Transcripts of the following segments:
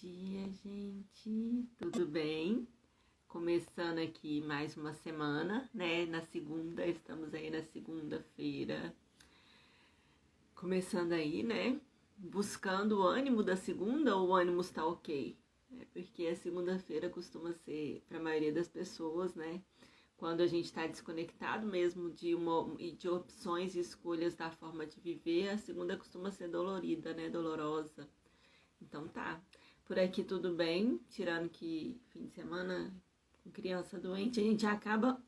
dia, gente. Tudo bem? Começando aqui mais uma semana, né? Na segunda, estamos aí na segunda-feira. Começando aí, né? Buscando o ânimo da segunda ou o ânimo está ok? Porque a segunda-feira costuma ser, para a maioria das pessoas, né? Quando a gente está desconectado mesmo de opções e escolhas da forma de viver, a segunda costuma ser dolorida, né? Dolorosa. Então tá, por aqui tudo bem, tirando que fim de semana com criança doente, a gente acaba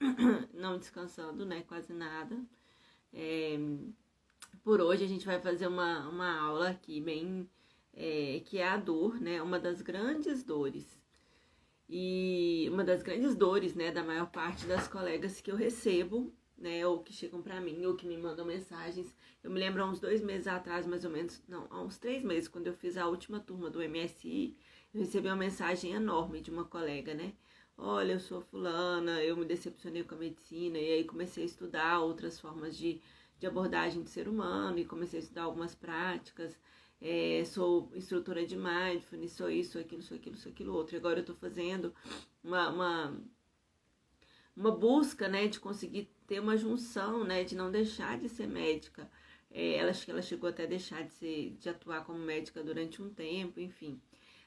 não descansando, né, quase nada. Por hoje a gente vai fazer uma aula aqui bem, que é a dor, né, uma das grandes dores. E uma das grandes dores, né, da maior parte das colegas que eu recebo, né, ou que chegam pra mim, ou que me mandam mensagens. Eu me lembro há uns 2 meses atrás, mais ou menos, não, há uns 3 meses, quando eu fiz a última turma do MSI, eu recebi uma mensagem enorme de uma colega, né? Olha, eu sou fulana, eu me decepcionei com a medicina, e aí comecei a estudar outras formas de abordagem do ser humano, e comecei a estudar algumas práticas, sou instrutora de mindfulness, sou isso, sou aquilo, outro. E agora eu tô fazendo uma busca, né, de conseguir ter uma junção, né, de não deixar de ser médica. Acho que ela chegou até a deixar de atuar como médica durante um tempo, enfim.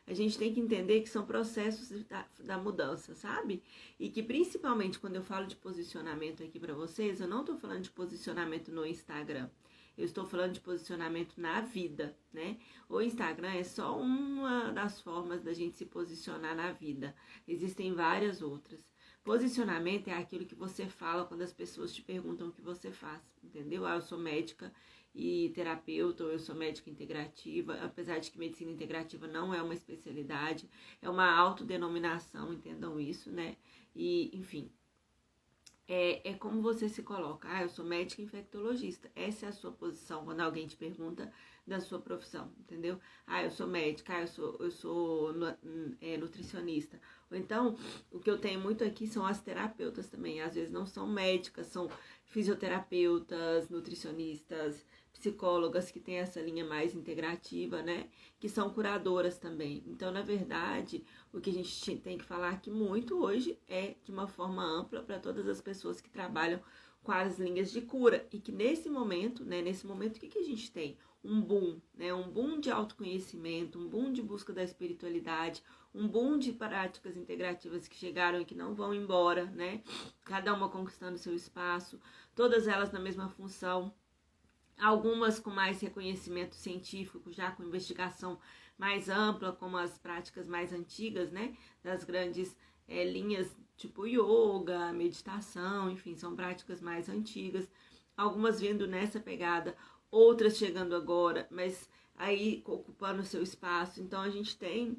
A gente tem que entender que são processos da mudança, sabe? E que principalmente quando eu falo de posicionamento aqui para vocês, eu não tô falando de posicionamento no Instagram. Eu estou falando de posicionamento na vida, né? O Instagram é só uma das formas da gente se posicionar na vida. Existem várias outras. Posicionamento é aquilo que você fala quando as pessoas te perguntam o que você faz, entendeu? Eu sou médica e terapeuta, ou eu sou médica integrativa, apesar de que medicina integrativa não é uma especialidade, é uma autodenominação, entendam isso, né? E, enfim, é como você se coloca. Eu sou médica infectologista. Essa é a sua posição quando alguém te pergunta da sua profissão, entendeu? Eu sou médica, eu sou nutricionista. Ou então, o que eu tenho muito aqui são as terapeutas também. Às vezes não são médicas, são fisioterapeutas, nutricionistas, psicólogas que têm essa linha mais integrativa, né? Que são curadoras também. Então, na verdade, o que a gente tem que falar aqui muito hoje é de uma forma ampla para todas as pessoas que trabalham com as linhas de cura. E que nesse momento, né? O que a gente tem? Um boom, né? Um boom de autoconhecimento, um boom de busca da espiritualidade, um boom de práticas integrativas que chegaram e que não vão embora, né? Cada uma conquistando seu espaço, todas elas na mesma função. Algumas com mais reconhecimento científico, já com investigação mais ampla, como as práticas mais antigas, né? Das grandes linhas tipo yoga, meditação, enfim, são práticas mais antigas. Algumas vindo nessa pegada, outras chegando agora, mas aí ocupando o seu espaço. Então a gente tem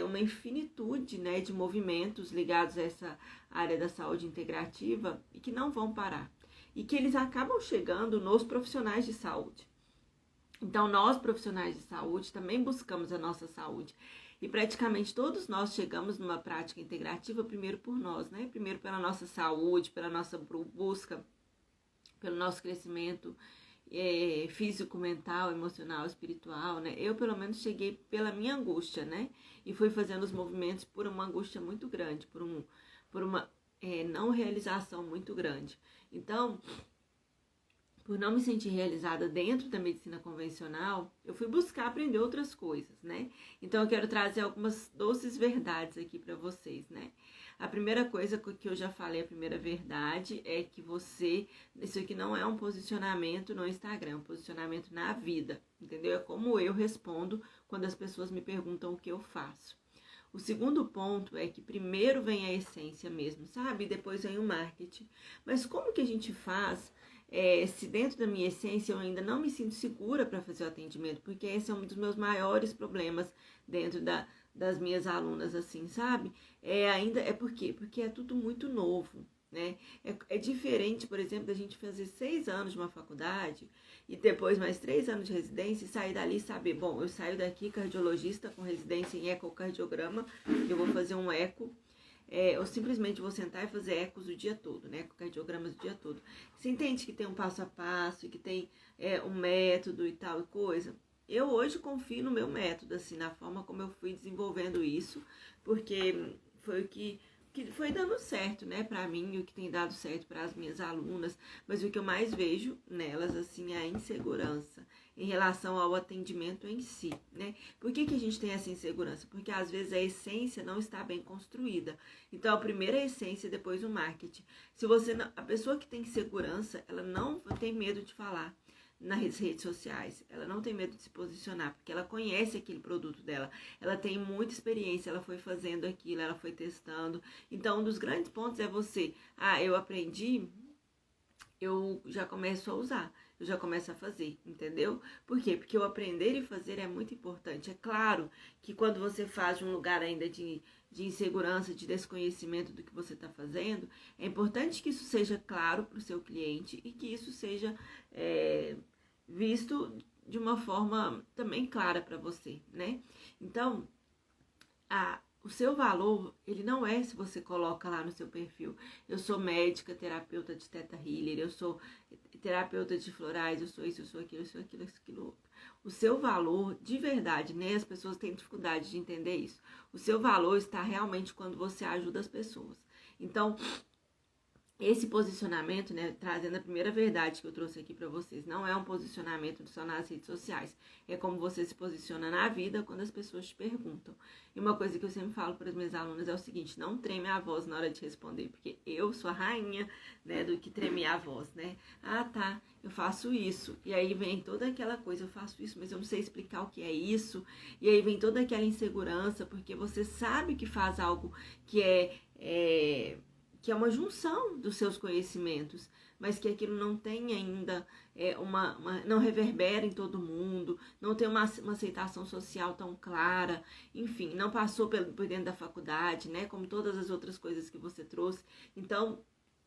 uma infinitude, né, de movimentos ligados a essa área da saúde integrativa e que não vão parar. E que eles acabam chegando nos profissionais de saúde. Então, nós, profissionais de saúde, também buscamos a nossa saúde. E praticamente todos nós chegamos numa prática integrativa primeiro por nós, né? Primeiro pela nossa saúde, pela nossa busca, pelo nosso crescimento físico, mental, emocional, espiritual, né? Eu, pelo menos, cheguei pela minha angústia, né? E fui fazendo os movimentos por uma angústia muito grande, por uma não realização muito grande. Então, por não me sentir realizada dentro da medicina convencional, eu fui buscar aprender outras coisas, né? Então, eu quero trazer algumas doces verdades aqui para vocês, né? A primeira coisa que eu já falei, a primeira verdade, é que isso aqui não é um posicionamento no Instagram, é um posicionamento na vida, entendeu? É como eu respondo quando as pessoas me perguntam o que eu faço. O segundo ponto é que primeiro vem a essência mesmo, sabe? E depois vem o marketing. Mas como que a gente faz se dentro da minha essência eu ainda não me sinto segura para fazer o atendimento? Porque esse é um dos meus maiores problemas dentro das minhas alunas, assim, sabe? Por quê? Porque é tudo muito novo, né? É diferente, por exemplo, da gente fazer 6 anos de uma faculdade e depois mais 3 anos de residência e sair dali e saber, bom, eu saio daqui cardiologista com residência em ecocardiograma, eu vou fazer um eco, ou simplesmente vou sentar e fazer ecos o dia todo, né, ecocardiogramas o dia todo. Você entende que tem um passo a passo, que tem um método e tal e coisa? eu hoje confio no meu método, assim, na forma como eu fui desenvolvendo isso, porque foi o que foi dando certo, né, pra mim, o que tem dado certo para as minhas alunas, mas o que eu mais vejo nelas, assim, é a insegurança em relação ao atendimento em si, né? Por que a gente tem essa insegurança? Porque às vezes a essência não está bem construída. Então, a primeira é a essência, depois o marketing. Se você não, a pessoa que tem segurança, ela não tem medo de falar nas redes sociais, ela não tem medo de se posicionar, porque ela conhece aquele produto dela, ela tem muita experiência, ela foi fazendo aquilo, ela foi testando. Então, um dos grandes pontos é você, eu aprendi, eu já começo a usar, eu já começo a fazer, entendeu? Por quê? Porque o aprender e fazer é muito importante. É claro que quando você faz de um lugar ainda de insegurança, de desconhecimento do que você está fazendo, é importante que isso seja claro para o seu cliente e que isso seja visto de uma forma também clara para você, né? Então, o seu valor, ele não é se você coloca lá no seu perfil, eu sou médica, terapeuta de Theta Healer, eu sou terapeuta de florais, eu sou isso, eu sou aquilo, eu sou aquilo, aquilo outro. O seu valor, de verdade, né? As pessoas têm dificuldade de entender isso. O seu valor está realmente quando você ajuda as pessoas. Então, esse posicionamento, né, trazendo a primeira verdade que eu trouxe aqui para vocês, não é um posicionamento só nas redes sociais, é como você se posiciona na vida quando as pessoas te perguntam. E uma coisa que eu sempre falo para as minhas alunas é o seguinte, não treme a voz na hora de responder, porque eu sou a rainha, né, do que tremer a voz, né? Tá, eu faço isso, e aí vem toda aquela coisa, eu faço isso, mas eu não sei explicar o que é isso, e aí vem toda aquela insegurança, porque você sabe que faz algo que é uma junção dos seus conhecimentos, mas que aquilo não tem ainda não reverbera em todo mundo, não tem uma aceitação social tão clara, enfim, não passou por dentro da faculdade, né, como todas as outras coisas que você trouxe. Então,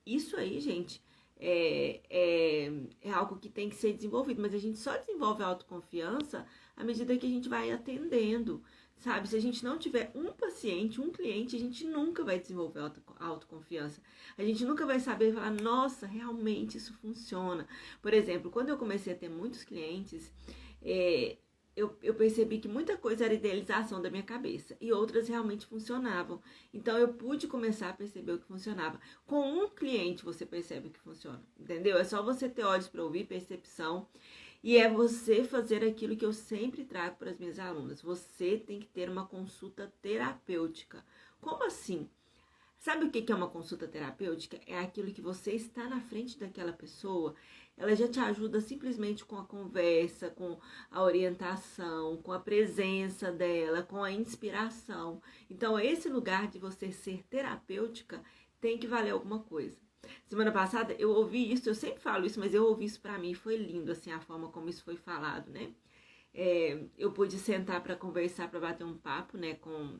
isso aí, gente, é algo que tem que ser desenvolvido, mas a gente só desenvolve a autoconfiança à medida que a gente vai atendendo, sabe? Se a gente não tiver um paciente, um cliente, a gente nunca vai desenvolver a autoconfiança. A gente nunca vai saber falar, nossa, realmente isso funciona. Por exemplo, quando eu comecei a ter muitos clientes, eu percebi que muita coisa era idealização da minha cabeça e outras realmente funcionavam. Então, eu pude começar a perceber o que funcionava. Com um cliente, você percebe o que funciona, entendeu? É só você ter olhos para ouvir, percepção. E é você fazer aquilo que eu sempre trago para as minhas alunas. Você tem que ter uma consulta terapêutica. Como assim? Sabe o que é uma consulta terapêutica? É aquilo que você está na frente daquela pessoa, ela já te ajuda simplesmente com a conversa, com a orientação, com a presença dela, com a inspiração. Então, esse lugar de você ser terapêutica tem que valer alguma coisa. Semana passada eu ouvi isso, eu sempre falo isso, mas eu ouvi isso pra mim e foi lindo, assim, a forma como isso foi falado, né? Eu pude sentar para conversar, para bater um papo, né, com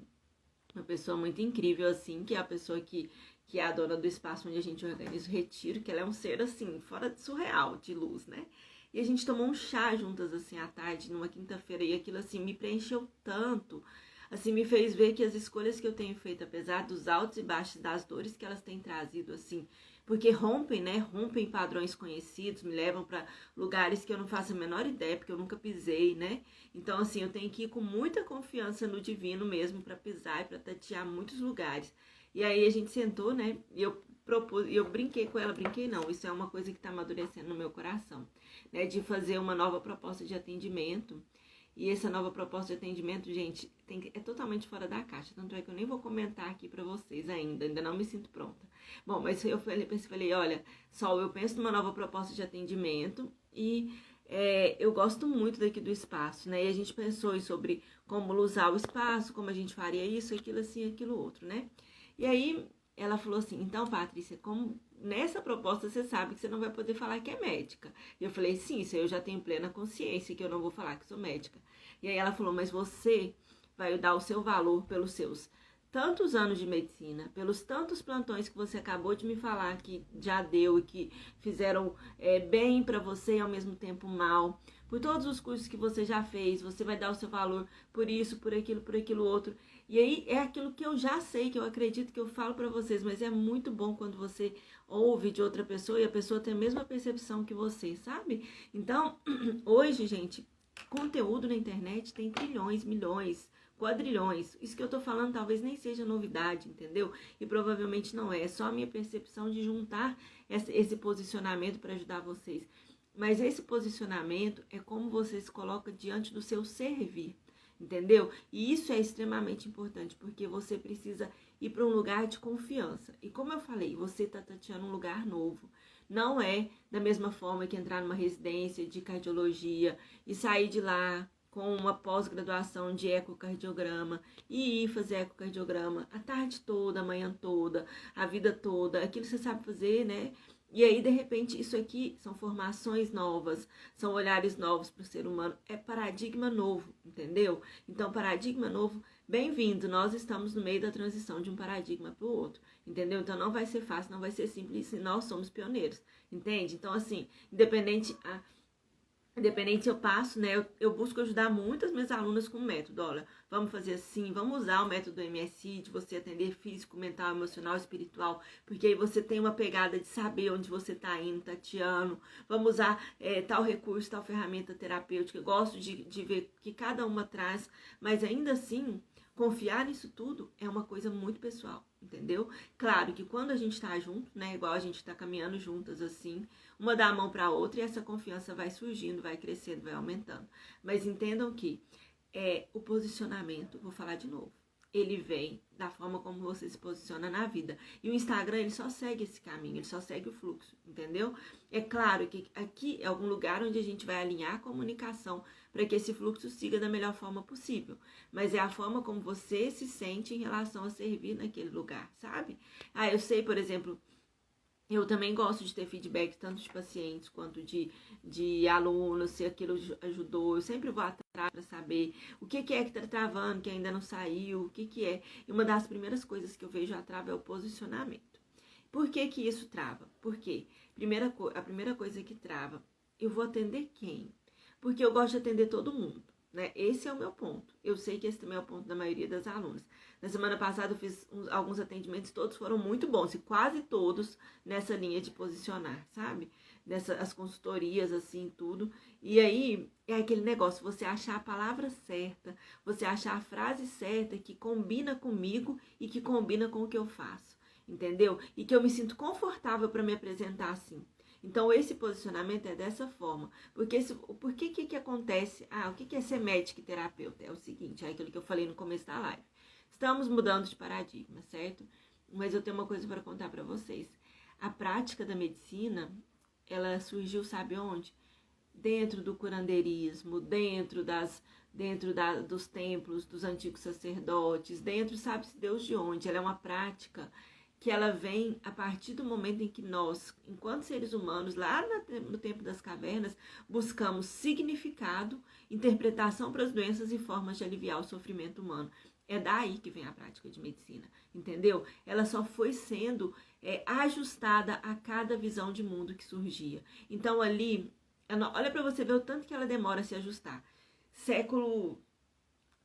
uma pessoa muito incrível, assim, que é a pessoa que é a dona do espaço onde a gente organiza o retiro, que ela é um ser, assim, fora de surreal, de luz, né? E a gente tomou um chá juntas, assim, à tarde, numa quinta-feira, e aquilo, assim, me preencheu tanto, assim, me fez ver que as escolhas que eu tenho feito, apesar dos altos e baixos, das dores que elas têm trazido, assim, porque rompem, né? Rompem padrões conhecidos, me levam para lugares que eu não faço a menor ideia, porque eu nunca pisei, né? Então, assim, eu tenho que ir com muita confiança no divino mesmo para pisar e para tatear muitos lugares. E aí a gente sentou, né? E eu brinquei com ela, brinquei não, isso é uma coisa que está amadurecendo no meu coração, né? De fazer uma nova proposta de atendimento. E essa nova proposta de atendimento, gente, é totalmente fora da caixa. Tanto é que eu nem vou comentar aqui pra vocês ainda não me sinto pronta. Bom, mas eu falei, olha, Sol, eu penso numa nova proposta de atendimento e eu gosto muito daqui do espaço, né? E a gente pensou sobre como usar o espaço, como a gente faria isso, aquilo assim, aquilo outro, né? E aí ela falou assim, então, Patrícia, como nessa proposta você sabe que você não vai poder falar que é médica. E eu falei, sim, isso aí eu já tenho plena consciência que eu não vou falar que sou médica. E aí ela falou, mas você vai dar o seu valor pelos seus tantos anos de medicina, pelos tantos plantões que você acabou de me falar que já deu e que fizeram bem pra você e ao mesmo tempo mal, por todos os cursos que você já fez, você vai dar o seu valor por isso, por aquilo outro. E aí é aquilo que eu já sei, que eu acredito que eu falo pra vocês, mas é muito bom quando você ouve de outra pessoa e a pessoa tem a mesma percepção que você, sabe? Então, hoje, gente, conteúdo na internet tem trilhões, milhões, quadrilhões. Isso que eu tô falando talvez nem seja novidade, entendeu? E provavelmente não é. É só a minha percepção de juntar esse posicionamento para ajudar vocês. Mas esse posicionamento é como você se coloca diante do seu servir, entendeu? E isso é extremamente importante, porque você precisa ir para um lugar de confiança. E como eu falei, você está tateando um lugar novo. Não é da mesma forma que entrar numa residência de cardiologia e sair de lá com uma pós-graduação de ecocardiograma e ir fazer ecocardiograma a tarde toda, a manhã toda, a vida toda, aquilo que você sabe fazer, né? E aí, de repente, isso aqui são formações novas, são olhares novos para o ser humano, é paradigma novo, entendeu? Então, paradigma novo, bem-vindo, nós estamos no meio da transição de um paradigma para o outro, entendeu? Então, não vai ser fácil, não vai ser simples, e nós somos pioneiros, entende? Então, assim, independente eu passo, né, eu busco ajudar muito as minhas alunas com o método, olha, vamos fazer assim, vamos usar o método do MSI, de você atender físico, mental, emocional, espiritual, porque aí você tem uma pegada de saber onde você está indo, tateando, vamos usar tal recurso, tal ferramenta terapêutica, eu gosto de ver que cada uma traz, mas ainda assim, confiar nisso tudo é uma coisa muito pessoal, entendeu? Claro que quando a gente tá junto, né, igual a gente tá caminhando juntas assim, uma dá a mão para a outra e essa confiança vai surgindo, vai crescendo, vai aumentando. Mas entendam que o posicionamento, vou falar de novo, ele vem da forma como você se posiciona na vida. E o Instagram, ele só segue esse caminho, ele só segue o fluxo, entendeu? É claro que aqui é algum lugar onde a gente vai alinhar a comunicação para que esse fluxo siga da melhor forma possível. Mas é a forma como você se sente em relação a servir naquele lugar, sabe? Eu sei, por exemplo, eu também gosto de ter feedback tanto de pacientes quanto de alunos, se aquilo ajudou. Eu sempre vou atrás para saber o que é que está travando, que ainda não saiu, o que é. E uma das primeiras coisas que eu vejo a trava é o posicionamento. Por que isso trava? Porque a primeira coisa que trava, eu vou atender quem? Porque eu gosto de atender todo mundo, né? Esse é o meu ponto. Eu sei que esse também é o ponto da maioria das alunas. Na semana passada eu fiz alguns atendimentos, todos foram muito bons, e quase todos nessa linha de posicionar, sabe? As consultorias, assim, tudo. E aí, é aquele negócio, você achar a palavra certa, você achar a frase certa que combina comigo e que combina com o que eu faço, entendeu? E que eu me sinto confortável para me apresentar assim. Então, esse posicionamento é dessa forma. Por que acontece? O que é ser médico e terapeuta? É o seguinte, é aquilo que eu falei no começo da live. Estamos mudando de paradigma, certo? Mas eu tenho uma coisa para contar para vocês. A prática da medicina, ela surgiu, sabe onde? Dentro do curandeirismo, dentro dos templos, dos antigos sacerdotes, dentro, sabe-se Deus de onde. Ela é uma prática que ela vem a partir do momento em que nós, enquanto seres humanos, lá no tempo das cavernas, buscamos significado, interpretação para as doenças e formas de aliviar o sofrimento humano. É daí que vem a prática de medicina, entendeu? Ela só foi sendo ajustada a cada visão de mundo que surgia. Então ali, olha para você ver o tanto que ela demora a se ajustar. Século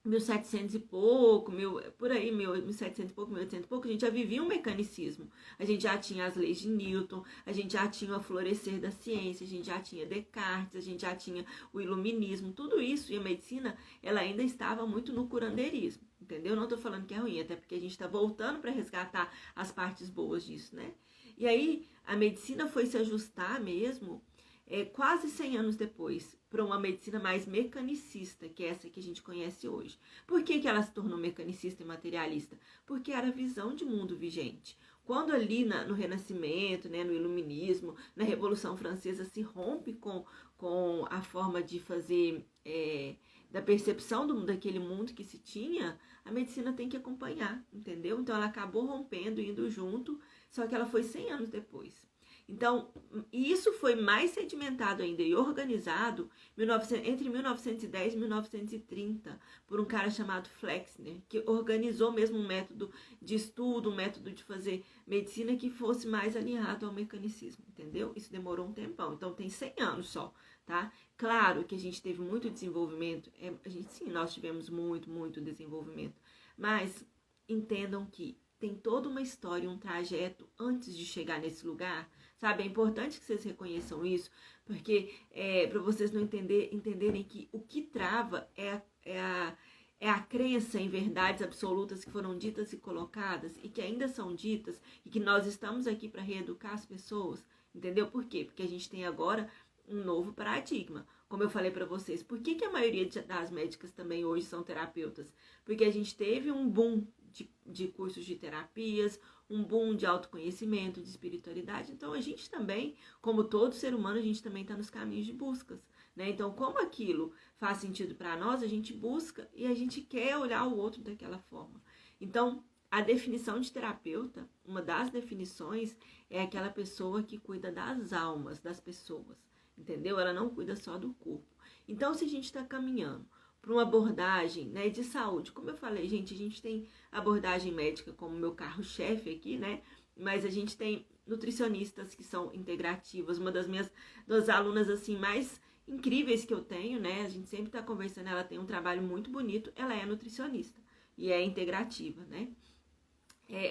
1700 e pouco, por aí, 1700 e pouco, 1800 e pouco, a gente já vivia um mecanicismo. A gente já tinha as leis de Newton, a gente já tinha o aflorescer da ciência, a gente já tinha Descartes, a gente já tinha o iluminismo, tudo isso. E a medicina, ela ainda estava muito no curandeirismo, entendeu? Não estou falando que é ruim, até porque a gente está voltando para resgatar as partes boas disso, né? E aí, a medicina foi se ajustar mesmo quase 100 anos depois, para uma medicina mais mecanicista, que é essa que a gente conhece hoje. Por que ela se tornou mecanicista e materialista? Porque era a visão de mundo vigente. Quando ali no Renascimento, né, no Iluminismo, na Revolução Francesa, se rompe com a forma de fazer, da percepção daquele mundo que se tinha, a medicina tem que acompanhar, entendeu? Então ela acabou rompendo, indo junto, só que ela foi 100 anos depois. Então, isso foi mais sedimentado ainda e organizado entre 1910 e 1930 por um cara chamado Flexner, que organizou mesmo um método de estudo, um método de fazer medicina que fosse mais alinhado ao mecanicismo, entendeu? Isso demorou um tempão, então tem 100 anos só, tá? Claro que a gente teve muito desenvolvimento, sim, nós tivemos muito desenvolvimento, mas entendam que tem toda uma história, um trajeto antes de chegar nesse lugar, sabe? É importante que vocês reconheçam isso, porque para vocês não entenderem que o que trava é a crença em verdades absolutas que foram ditas e colocadas e que ainda são ditas e que nós estamos aqui para reeducar as pessoas, entendeu? Por quê? Porque a gente tem agora um novo paradigma. Como eu falei para vocês, por que a maioria das médicas também hoje são terapeutas? Porque a gente teve um boom de cursos de terapias, um boom de autoconhecimento, de espiritualidade. Então, a gente também, como todo ser humano, a gente também está nos caminhos de buscas, né? Então, como aquilo faz sentido para nós, a gente busca e a gente quer olhar o outro daquela forma. Então, a definição de terapeuta, uma das definições, é aquela pessoa que cuida das almas das pessoas, entendeu? Ela não cuida só do corpo. Então, se a gente está caminhando para uma abordagem, né, de saúde, como eu falei, gente, a gente tem abordagem médica como meu carro-chefe aqui, né? Mas a gente tem nutricionistas que são integrativas. Uma das alunas assim mais incríveis que eu tenho, né? A gente sempre está conversando, ela tem um trabalho muito bonito, ela é nutricionista e é integrativa, né?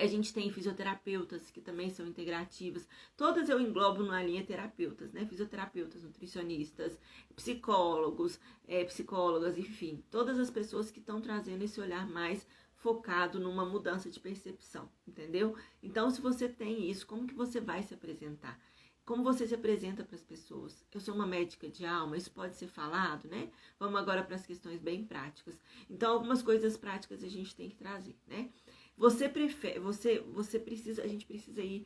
A gente tem fisioterapeutas que também são integrativas. Todas eu englobo numa linha terapeutas, né? Fisioterapeutas, nutricionistas, psicólogos, psicólogas, enfim. Todas as pessoas que estão trazendo esse olhar mais focado numa mudança de percepção, entendeu? Então, se você tem isso, como que você vai se apresentar? Como você se apresenta para as pessoas? Eu sou uma médica de alma, isso pode ser falado, né? Vamos agora para as questões bem práticas. Então, algumas coisas práticas a gente tem que trazer, né? A gente precisa ir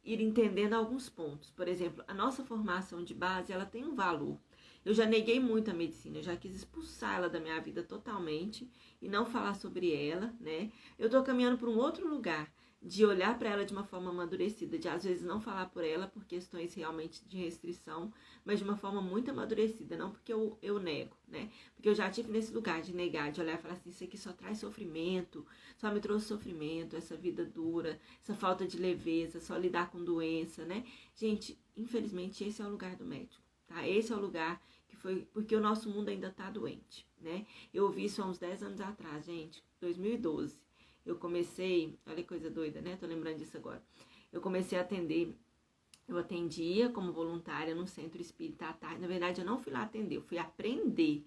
entendendo alguns pontos. Por exemplo, a nossa formação de base, ela tem um valor. Eu já neguei muito a medicina, eu já quis expulsar ela da minha vida totalmente e não falar sobre ela, né? Eu tô caminhando para um outro lugar, de olhar para ela de uma forma amadurecida, de às vezes não falar por ela por questões realmente de restrição, mas de uma forma muito amadurecida, não porque eu nego, né? Porque eu já tive nesse lugar de negar, de olhar e falar assim, isso aqui só traz sofrimento, só me trouxe sofrimento, essa vida dura, essa falta de leveza, só lidar com doença, né? Gente, infelizmente esse é o lugar do médico, tá? Esse é o lugar que foi, porque o nosso mundo ainda tá doente, né? Eu ouvi isso há uns 10 anos atrás, gente, 2012. Eu comecei, olha que coisa doida, né? Tô lembrando disso agora. Eu comecei a atender, eu atendia como voluntária no centro espírita à tarde. Na verdade, eu não fui lá atender, eu fui aprender.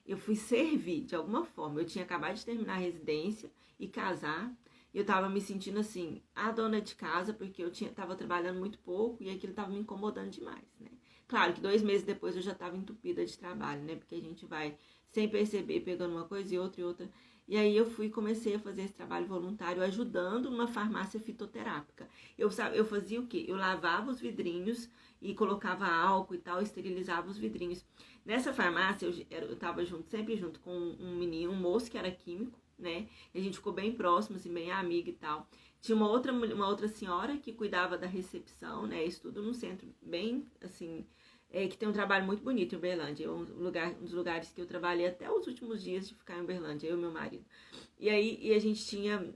Eu fui servir de alguma forma. Eu tinha acabado de terminar a residência e casar. Eu tava me sentindo assim, a dona de casa, porque eu tava trabalhando muito pouco e aquilo tava me incomodando demais, né? Claro que 2 meses depois eu já tava entupida de trabalho, né? Porque a gente vai, sem perceber, pegando uma coisa e outra. E aí eu comecei a fazer esse trabalho voluntário ajudando numa farmácia fitoterápica. Eu fazia o quê? Eu lavava os vidrinhos e colocava álcool e tal, esterilizava os vidrinhos. Nessa farmácia eu tava sempre junto com um moço que era químico, né? E a gente ficou bem próximo, assim, bem amiga e tal. Tinha uma outra senhora que cuidava da recepção, né? Isso tudo num centro bem, assim, que tem um trabalho muito bonito em Uberlândia. Um dos lugares que eu trabalhei até os últimos dias de ficar em Uberlândia, eu e meu marido. E aí a gente tinha...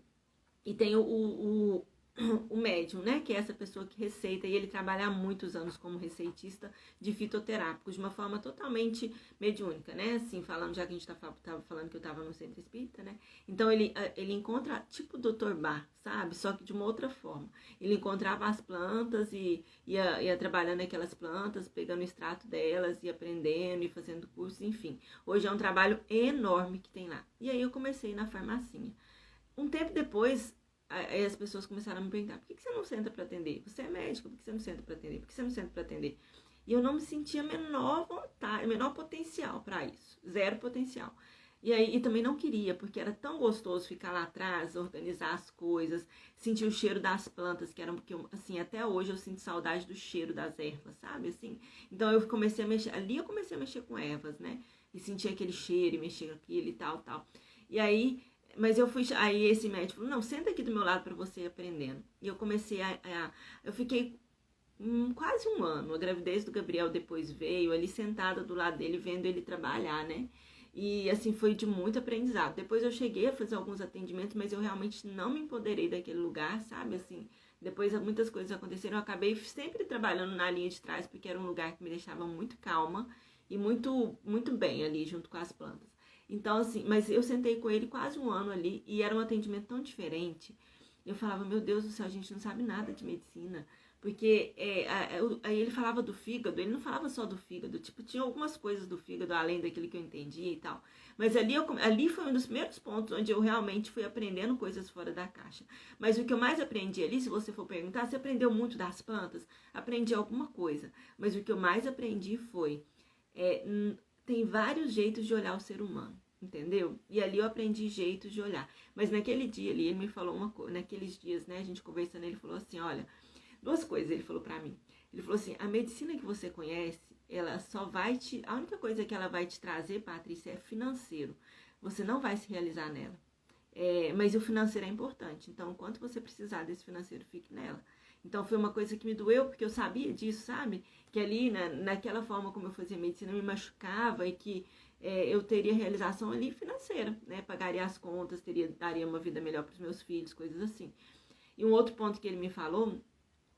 E tem o médium, né? Que é essa pessoa que receita. E ele trabalha há muitos anos como receitista de fitoterápicos, de uma forma totalmente mediúnica, né? Assim, falando, já que a gente tava falando que eu tava no centro espírita, né? Então, ele encontra, tipo o Dr. Bach, sabe? Só que de uma outra forma. Ele encontrava as plantas e ia trabalhando aquelas plantas, pegando o extrato delas, e aprendendo e fazendo cursos, enfim. Hoje é um trabalho enorme que tem lá. E aí eu comecei na farmacinha. Um tempo depois, aí as pessoas começaram a me perguntar, por que você não senta para atender? Você é médica, por que você não senta para atender? Por que você não senta para atender? E eu não me sentia a menor vontade, menor potencial para isso. Zero potencial. E também não queria, porque era tão gostoso ficar lá atrás, organizar as coisas, sentir o cheiro das plantas, que eram, porque, assim, até hoje eu sinto saudade do cheiro das ervas, sabe, assim? Então eu comecei a mexer com ervas, né? E sentir aquele cheiro, e mexer com aquilo e tal. E aí... Mas aí esse médico falou, não, senta aqui do meu lado para você ir aprendendo. E eu comecei eu fiquei quase um ano, a gravidez do Gabriel depois veio, ali sentada do lado dele, vendo ele trabalhar, né? E assim, foi de muito aprendizado. Depois eu cheguei a fazer alguns atendimentos, mas eu realmente não me empoderei daquele lugar, sabe? Assim, depois muitas coisas aconteceram, eu acabei sempre trabalhando na linha de trás, porque era um lugar que me deixava muito calma e muito, muito bem ali, junto com as plantas. Então, assim, mas eu sentei com ele quase um ano ali e era um atendimento tão diferente. Eu falava, meu Deus do céu, a gente não sabe nada de medicina. Porque aí ele falava do fígado, ele não falava só do fígado, tipo, tinha algumas coisas do fígado além daquilo que eu entendia e tal. Mas ali foi um dos primeiros pontos onde eu realmente fui aprendendo coisas fora da caixa. Mas o que eu mais aprendi ali, se você for perguntar, você aprendeu muito das plantas? Aprendi alguma coisa. Mas o que eu mais aprendi foi, tem vários jeitos de olhar o ser humano. Entendeu? E ali eu aprendi jeitos de olhar. Mas naquele dia ali, ele me falou uma coisa, naqueles dias, né, a gente conversando, ele falou assim, olha, duas coisas ele falou pra mim. Ele falou assim, a medicina que você conhece, ela só vai a única coisa que ela vai te trazer, Patrícia, é financeiro. Você não vai se realizar nela. Mas o financeiro é importante. Então, enquanto você precisar desse financeiro, fique nela. Então, foi uma coisa que me doeu, porque eu sabia disso, sabe? Que ali, naquela forma como eu fazia medicina, me machucava e que eu teria realização ali financeira, né? Pagaria as contas, daria uma vida melhor para os meus filhos, coisas assim. E um outro ponto que ele me falou,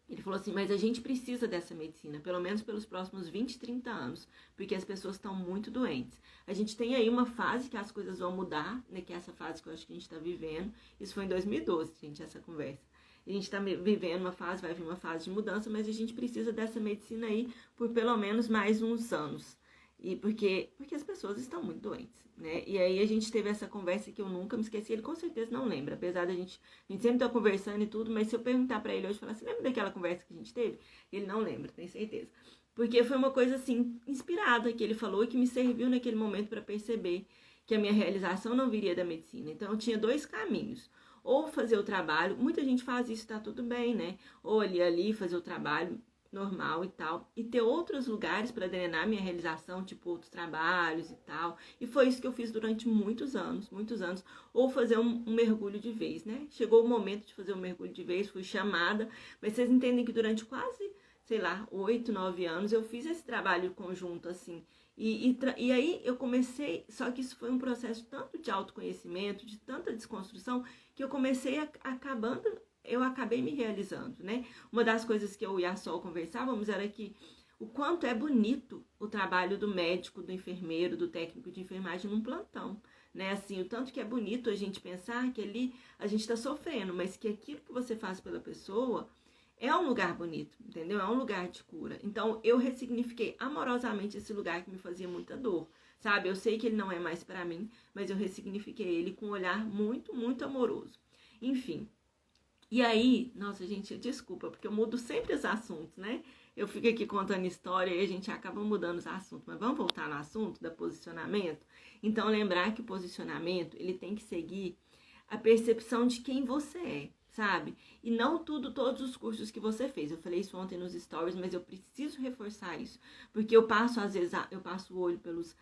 ele falou assim, mas a gente precisa dessa medicina, pelo menos pelos próximos 20, 30 anos, porque as pessoas estão muito doentes. A gente tem aí uma fase que as coisas vão mudar, né? Que é essa fase que eu acho que a gente está vivendo. Isso foi em 2012, gente, essa conversa. A gente está vivendo uma fase, vai vir uma fase de mudança, mas a gente precisa dessa medicina aí por pelo menos mais uns anos. E porque as pessoas estão muito doentes, né? E aí a gente teve essa conversa que eu nunca me esqueci, ele com certeza não lembra, apesar da gente sempre tá conversando e tudo, mas se eu perguntar pra ele hoje, falar assim, lembra daquela conversa que a gente teve? Ele não lembra, tenho certeza. Porque foi uma coisa assim, inspirada que ele falou e que me serviu naquele momento para perceber que a minha realização não viria da medicina. Então eu tinha dois caminhos. Ou fazer o trabalho, muita gente faz isso, tá tudo bem, né? Ou ali fazer o trabalho normal e tal, e ter outros lugares para drenar minha realização, tipo outros trabalhos e tal. E foi isso que eu fiz durante muitos anos, ou fazer um mergulho de vez, né? Chegou o momento de fazer um mergulho de vez, fui chamada, mas vocês entendem que durante quase, sei lá, 8, 9 anos eu fiz esse trabalho conjunto, assim. E aí eu comecei, só que isso foi um processo tanto de autoconhecimento, de tanta desconstrução, que eu comecei eu acabei me realizando, né? Uma das coisas que eu e a Sol conversávamos era que o quanto é bonito o trabalho do médico, do enfermeiro, do técnico de enfermagem num plantão, né? Assim, o tanto que é bonito a gente pensar que ali a gente tá sofrendo, mas que aquilo que você faz pela pessoa é um lugar bonito, entendeu? É um lugar de cura. Então, eu ressignifiquei amorosamente esse lugar que me fazia muita dor, sabe? Eu sei que ele não é mais pra mim, mas eu ressignifiquei ele com um olhar muito, muito amoroso. Enfim. E aí, nossa, gente, desculpa, porque eu mudo sempre os assuntos, né? Eu fico aqui contando história e a gente acaba mudando os assuntos. Mas vamos voltar no assunto da posicionamento? Então, lembrar que o posicionamento, ele tem que seguir a percepção de quem você é, sabe? E não todos os cursos que você fez. Eu falei isso ontem nos stories, mas eu preciso reforçar isso. Porque eu passo, às vezes, eu passo o olho pelos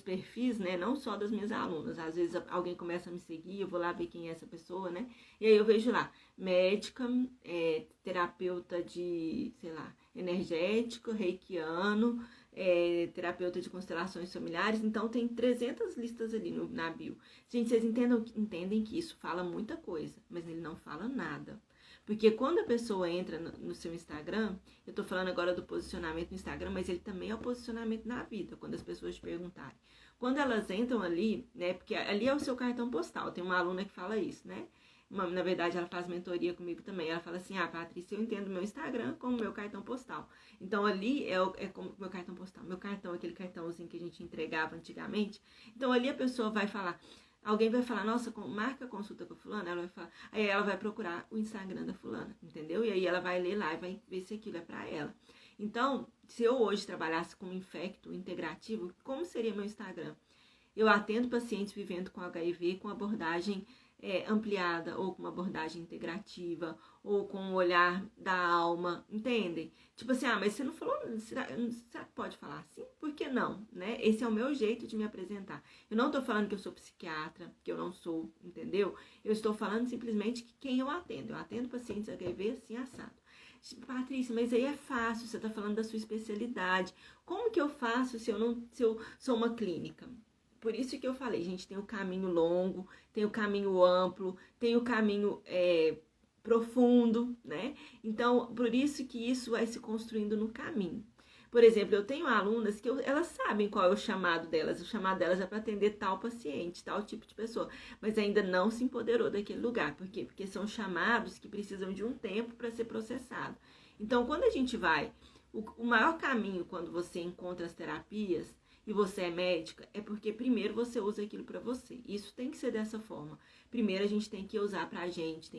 perfis, né, não só das minhas alunas, às vezes alguém começa a me seguir, eu vou lá ver quem é essa pessoa, né, e aí eu vejo lá, médica, terapeuta de, sei lá, energético, reikiano, terapeuta de constelações familiares, então tem 300 listas ali na bio. Gente, vocês entendem que isso fala muita coisa, mas ele não fala nada. Porque quando a pessoa entra no seu Instagram, eu tô falando agora do posicionamento no Instagram, mas ele também é o posicionamento na vida, quando as pessoas te perguntarem. Quando elas entram ali, né, porque ali é o seu cartão postal, tem uma aluna que fala isso, né? Na verdade, ela faz mentoria comigo também. Ela fala assim, Patrícia, eu entendo meu Instagram como meu cartão postal. Então, ali é como meu cartão postal. Meu cartão, aquele cartãozinho que a gente entregava antigamente. Então, ali a pessoa vai falar... Alguém vai falar, nossa, marca consulta com a fulana, ela vai falar, aí ela vai procurar o Instagram da fulana, entendeu? E aí ela vai ler lá e vai ver se aquilo é pra ela. Então, se eu hoje trabalhasse como infecto integrativo, como seria meu Instagram? Eu atendo pacientes vivendo com HIV com abordagem ampliada, ou com uma abordagem integrativa, ou com o olhar da alma, entendem? Tipo assim, mas você não falou, será que pode falar assim? Por que não, né? Esse é o meu jeito de me apresentar. Eu não tô falando que eu sou psiquiatra, que eu não sou, entendeu? Eu estou falando simplesmente que quem eu atendo pacientes HIV assim, assado. Patrícia, mas aí é fácil, você tá falando da sua especialidade. Como que eu faço se eu sou uma clínica? Por isso que eu falei, gente, tem o caminho longo, tem o caminho amplo, tem o caminho profundo, né? Então, por isso que isso vai se construindo no caminho. Por exemplo, eu tenho alunas que elas sabem qual é o chamado delas. O chamado delas é para atender tal paciente, tal tipo de pessoa, mas ainda não se empoderou daquele lugar. Por quê? Porque são chamados que precisam de um tempo para ser processado. Então, quando a gente vai, o maior caminho quando você encontra as terapias e você é médica, é porque primeiro você usa aquilo para você. Isso tem que ser dessa forma. Primeiro a gente tem que usar pra gente,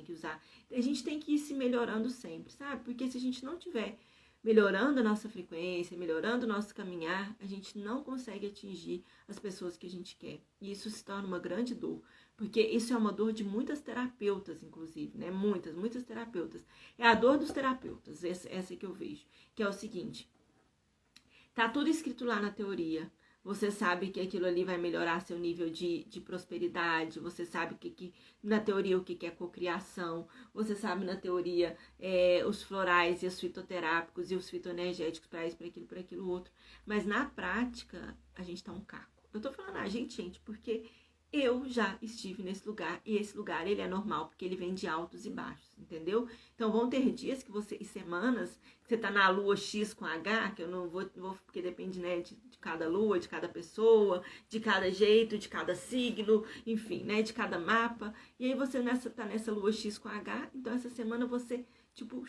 a gente tem que ir se melhorando sempre, sabe? Porque se a gente não tiver melhorando a nossa frequência, melhorando o nosso caminhar, a gente não consegue atingir as pessoas que a gente quer. E isso se torna uma grande dor, porque isso é uma dor de muitas terapeutas, inclusive, né? Muitas terapeutas. É a dor dos terapeutas, essa que eu vejo, que é o seguinte: tá tudo escrito lá na teoria. Você sabe que aquilo ali vai melhorar seu nível de prosperidade. Você sabe na teoria o que é cocriação. Você sabe na teoria os florais e os fitoterápicos e os fitoenergéticos para isso, para aquilo outro. Mas na prática a gente tá um caco. Eu tô falando gente, porque eu já estive nesse lugar, e esse lugar ele é normal, porque ele vem de altos e baixos, entendeu? Então vão ter dias que e semanas, que você tá na lua X com H, que eu não vou porque depende, né, de cada lua, de cada pessoa, de cada jeito, de cada signo, enfim, né, de cada mapa. E aí você tá nessa lua X com H, então essa semana você, tipo,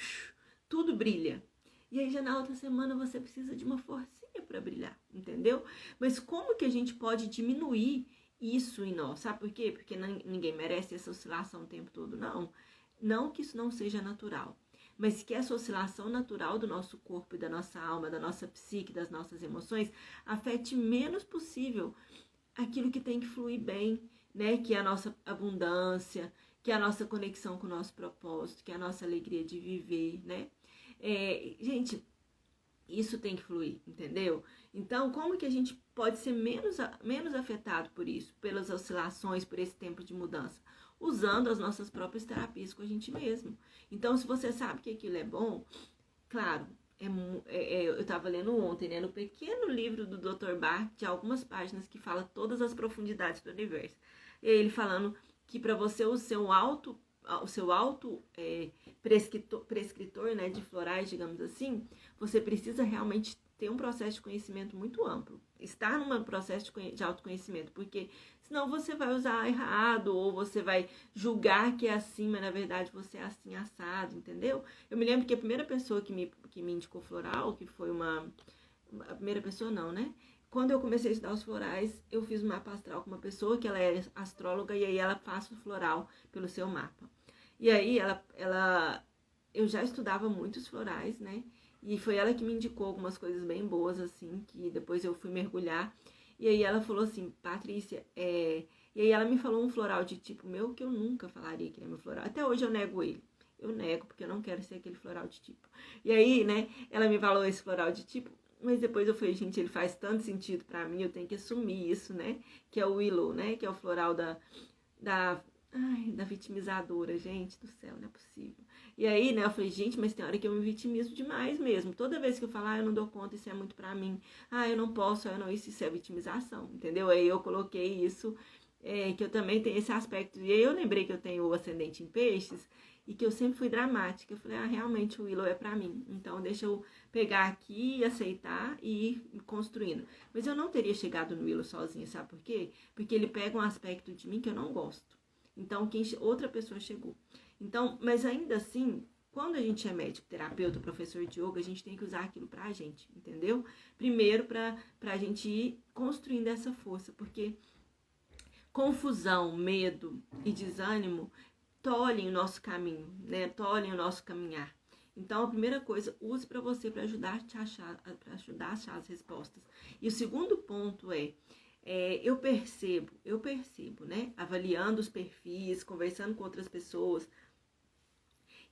tudo brilha. E aí já na outra semana você precisa de uma forcinha para brilhar, entendeu? Mas como que a gente pode diminuir isso em nós, sabe por quê? Porque ninguém merece essa oscilação o tempo todo, não. Não que isso não seja natural, mas que essa oscilação natural do nosso corpo e da nossa alma, da nossa psique, das nossas emoções, afete menos possível aquilo que tem que fluir bem, né? Que é a nossa abundância, que é a nossa conexão com o nosso propósito, que é a nossa alegria de viver, né? Gente, isso tem que fluir, entendeu? Então, como que a gente pode ser menos afetado por isso, pelas oscilações, por esse tempo de mudança? Usando as nossas próprias terapias com a gente mesmo. Então, se você sabe que aquilo é bom, claro, eu estava lendo ontem, né, no pequeno livro do Dr. Bach, de algumas páginas que fala todas as profundidades do universo. E ele falando que para você o seu auto prescritor, né, de florais, digamos assim, você precisa realmente ter um processo de conhecimento muito amplo. Estar num processo de autoconhecimento, porque senão você vai usar errado, ou você vai julgar que é assim, mas na verdade você é assim assado, entendeu? Eu me lembro que a primeira pessoa que me indicou floral, que foi a primeira pessoa não, né? Quando eu comecei a estudar os florais, eu fiz um mapa astral com uma pessoa que ela é astróloga, e aí ela passa o floral pelo seu mapa. E aí eu já estudava muitos florais, né? E foi ela que me indicou algumas coisas bem boas, assim, que depois eu fui mergulhar. E aí ela falou assim, Patrícia, E aí ela me falou um floral de tipo meu que eu nunca falaria que é meu floral. Até hoje eu nego ele. Eu nego porque eu não quero ser aquele floral de tipo. E aí, né, ela me falou esse floral de tipo, mas depois eu falei, gente, ele faz tanto sentido pra mim, eu tenho que assumir isso, né? Que é o Willow, né? Que é o floral da vitimizadora, gente do céu, não é possível. E aí, né, eu falei, gente, mas tem hora que eu me vitimizo demais mesmo. Toda vez que eu falo, eu não dou conta, isso é muito pra mim. Eu não posso, isso é vitimização, entendeu? Aí eu coloquei isso, que eu também tenho esse aspecto. E aí eu lembrei que eu tenho o ascendente em peixes e que eu sempre fui dramática. Eu falei, realmente o Willow é pra mim. Então deixa eu pegar aqui, aceitar e ir construindo. Mas eu não teria chegado no Willow sozinha, sabe por quê? Porque ele pega um aspecto de mim que eu não gosto. Então, outra pessoa chegou. Então, mas ainda assim, quando a gente é médico, terapeuta, professor de yoga, a gente tem que usar aquilo pra gente, entendeu? Primeiro, pra gente ir construindo essa força, porque confusão, medo e desânimo tolhem o nosso caminho, né? Tolhem o nosso caminhar. Então, a primeira coisa, use para você, para ajudar a achar as respostas. E o segundo ponto eu percebo, né, avaliando os perfis, conversando com outras pessoas,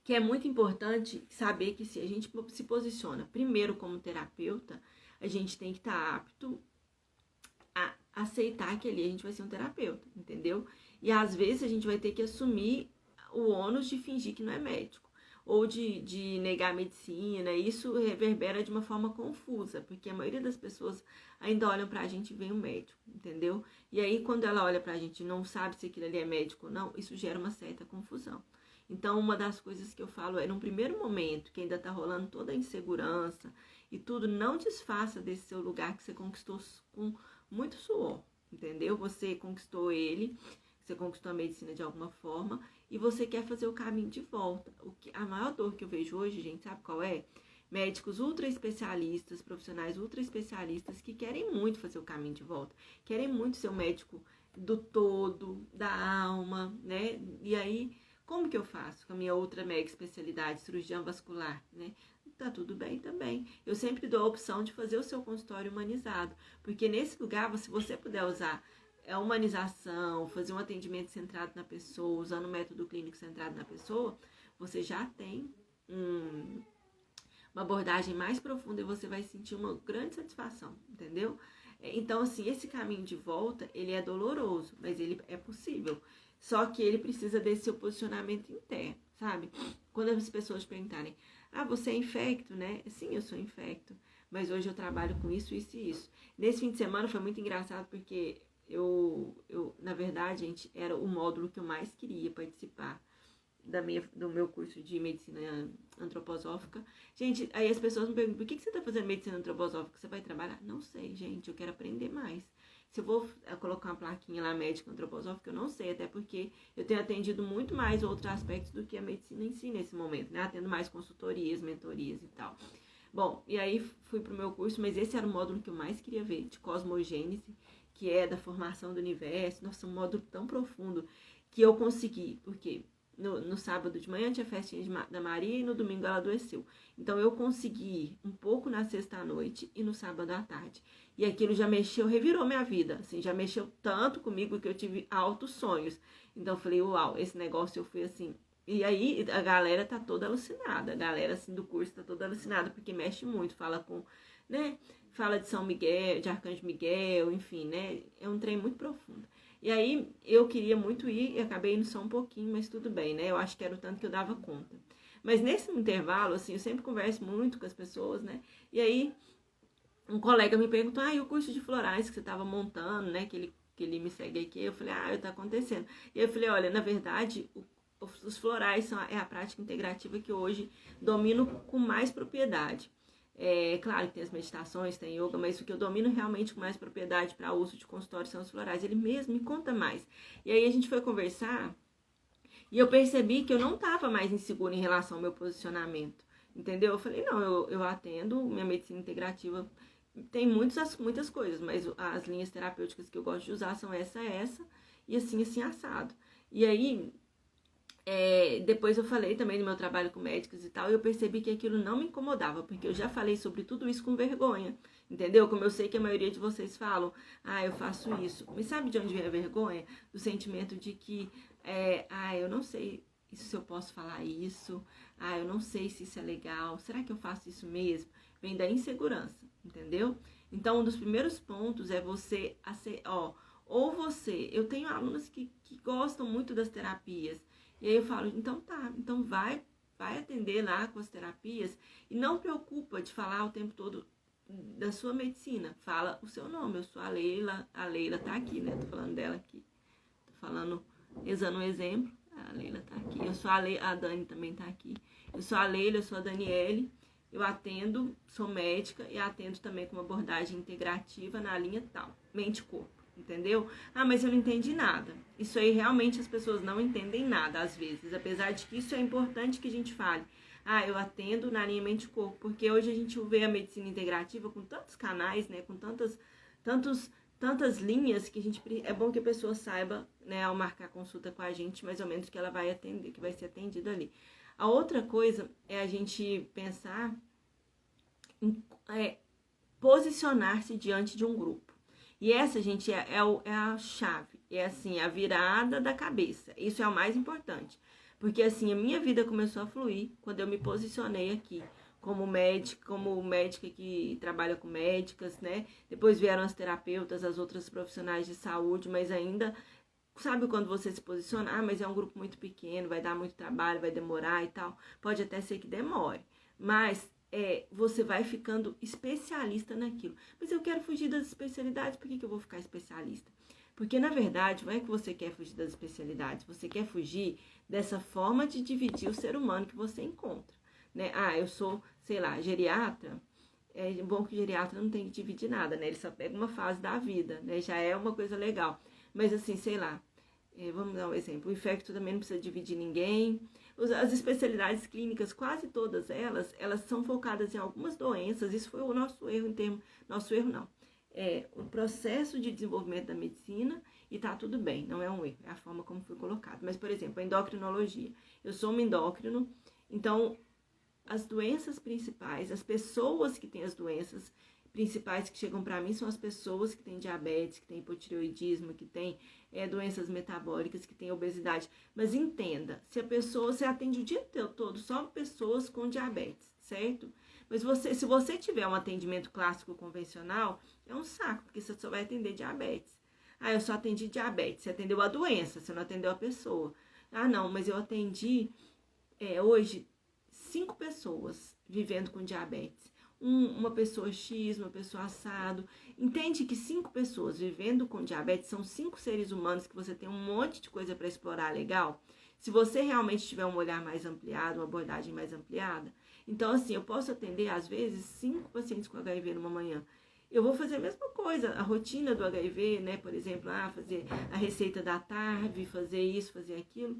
que é muito importante saber que se a gente se posiciona primeiro como terapeuta, a gente tem que estar apto a aceitar que ali a gente vai ser um terapeuta, entendeu? E às vezes a gente vai ter que assumir o ônus de fingir que não é médico, ou de negar a medicina. Isso reverbera de uma forma confusa, porque a maioria das pessoas ainda olham pra gente e vem o médico, entendeu? E aí, quando ela olha pra gente e não sabe se aquilo ali é médico ou não, isso gera uma certa confusão. Então, uma das coisas que eu falo é, num primeiro momento, que ainda tá rolando toda a insegurança e tudo, não desfaça desse seu lugar que você conquistou com muito suor, entendeu? Você conquistou ele, você conquistou a medicina de alguma forma e você quer fazer o caminho de volta. A maior dor que eu vejo hoje, gente, sabe qual é? Médicos ultra especialistas, profissionais ultra especialistas que querem muito fazer o caminho de volta, querem muito ser o médico do todo, da alma, né? E aí, como que eu faço com a minha outra mega especialidade, cirurgião vascular, né? Tá tudo bem também. Eu sempre dou a opção de fazer o seu consultório humanizado, porque nesse lugar, se você puder usar a humanização, fazer um atendimento centrado na pessoa, usando um método clínico centrado na pessoa, você já tem uma abordagem mais profunda e você vai sentir uma grande satisfação, entendeu? Então, assim, esse caminho de volta, ele é doloroso, mas ele é possível. Só que ele precisa desse seu posicionamento interno, sabe? Quando as pessoas perguntarem, você é infecto, né? Sim, eu sou infecto, mas hoje eu trabalho com isso, isso e isso. Nesse fim de semana foi muito engraçado porque na verdade, gente, era o módulo que eu mais queria participar do meu curso de medicina antroposófica. Gente, aí as pessoas me perguntam, por que você está fazendo medicina antroposófica? Você vai trabalhar? Não sei, gente, eu quero aprender mais. Se eu vou colocar uma plaquinha lá, médica antroposófica, eu não sei, até porque eu tenho atendido muito mais outros aspectos do que a medicina em si nesse momento, né? Atendo mais consultorias, mentorias e tal. Bom, e aí fui pro meu curso, mas esse era o módulo que eu mais queria ver, de cosmogênese, que é da formação do universo. Nossa, um módulo tão profundo que eu consegui, porque no sábado de manhã tinha festinha da Maria e no domingo ela adoeceu. Então eu consegui ir um pouco na sexta à noite e no sábado à tarde. E aquilo já mexeu, revirou minha vida, assim, já mexeu tanto comigo que eu tive altos sonhos. Então eu falei, uau, esse negócio eu fui assim. E aí a galera tá toda alucinada, a galera assim do curso tá toda alucinada, porque mexe muito, fala com, né, fala de São Miguel, de Arcanjo Miguel, enfim, né, é um trem muito profundo. E aí eu queria muito ir e acabei indo só um pouquinho, mas tudo bem, né, eu acho que era o tanto que eu dava conta. Mas nesse intervalo, assim, eu sempre converso muito com as pessoas, né, e aí um colega me perguntou, e o curso de florais que você estava montando, né, que ele me segue aqui, eu falei, tá acontecendo. E eu falei, olha, na verdade, os florais é a prática integrativa que hoje domino com mais propriedade. Claro que tem as meditações, tem yoga, mas o que eu domino realmente com mais propriedade para uso de consultório são os florais. Ele mesmo me conta mais. E aí a gente foi conversar e eu percebi que eu não estava mais insegura em relação ao meu posicionamento. Entendeu? Eu falei, não, eu atendo, minha medicina integrativa tem muitas coisas, mas as linhas terapêuticas que eu gosto de usar são essa, e assim, assado. E aí, depois eu falei também do meu trabalho com médicos e tal, e eu percebi que aquilo não me incomodava, porque eu já falei sobre tudo isso com vergonha, entendeu? Como eu sei que a maioria de vocês falam, eu faço isso. Mas sabe de onde vem a vergonha? Do sentimento de que, eu não sei se eu posso falar isso, eu não sei se isso é legal, será que eu faço isso mesmo? Vem da insegurança, entendeu? Então, um dos primeiros pontos é você, eu tenho alunos que gostam muito das terapias, e aí eu falo, então tá, então vai atender lá com as terapias e não preocupa de falar o tempo todo da sua medicina, fala o seu nome, eu sou a Leila tá aqui, né, tô falando dela aqui, tô falando, usando um exemplo, a Leila tá aqui, eu sou a Dani também tá aqui, eu sou a Leila, eu sou a Daniele, eu atendo, sou médica e atendo também com uma abordagem integrativa na linha tal, mente e corpo. Entendeu? Mas eu não entendi nada. Isso aí realmente as pessoas não entendem nada às vezes, apesar de que isso é importante que a gente fale. Eu atendo na linha mente e corpo, porque hoje a gente vê a medicina integrativa com tantos canais, né, com tantas linhas que é bom que a pessoa saiba, né, ao marcar consulta com a gente, mais ou menos que ela vai atender, que vai ser atendida ali. A outra coisa é a gente pensar em posicionar-se diante de um grupo. E essa, gente, é a chave, é assim, a virada da cabeça. Isso é o mais importante. Porque assim, a minha vida começou a fluir quando eu me posicionei aqui como médica que trabalha com médicas, né? Depois vieram as terapeutas, as outras profissionais de saúde, mas ainda, sabe quando você se posiciona? Mas é um grupo muito pequeno, vai dar muito trabalho, vai demorar e tal. Pode até ser que demore, mas você vai ficando especialista naquilo. Mas eu quero fugir das especialidades, por que eu vou ficar especialista? Porque, na verdade, não é que você quer fugir das especialidades, você quer fugir dessa forma de dividir o ser humano que você encontra, né? Ah, eu sou, sei lá, geriatra. É bom que o geriatra não tem que dividir nada, né? Ele só pega uma fase da vida, né? Já é uma coisa legal. Mas assim, sei lá, vamos dar um exemplo. O infecto também não precisa dividir ninguém. As especialidades clínicas, quase todas elas são focadas em algumas doenças. Isso foi o nosso erro nosso erro não. É o processo de desenvolvimento da medicina e tá tudo bem, não é um erro, é a forma como foi colocado. Mas, por exemplo, a endocrinologia. Eu sou uma endócrino, então as doenças principais, as pessoas que têm as doenças principais que chegam para mim são as pessoas que têm diabetes, que têm hipotireoidismo, que têm doenças metabólicas, que têm obesidade. Mas entenda, se a pessoa, você atende o dia todo só pessoas com diabetes, certo? Mas se você tiver um atendimento clássico convencional, é um saco, porque você só vai atender diabetes. Ah, eu só atendi diabetes, você atendeu a doença, você não atendeu a pessoa. Ah, não, mas eu atendi hoje 5 pessoas vivendo com diabetes. Uma pessoa X, uma pessoa assado. Entende que 5 pessoas vivendo com diabetes são 5 seres humanos que você tem um monte de coisa para explorar legal? Se você realmente tiver um olhar mais ampliado, uma abordagem mais ampliada. Então, assim, eu posso atender, às vezes, 5 pacientes com HIV numa manhã. Eu vou fazer a mesma coisa, a rotina do HIV, né? Por exemplo, fazer a receita da tarde, fazer isso, fazer aquilo.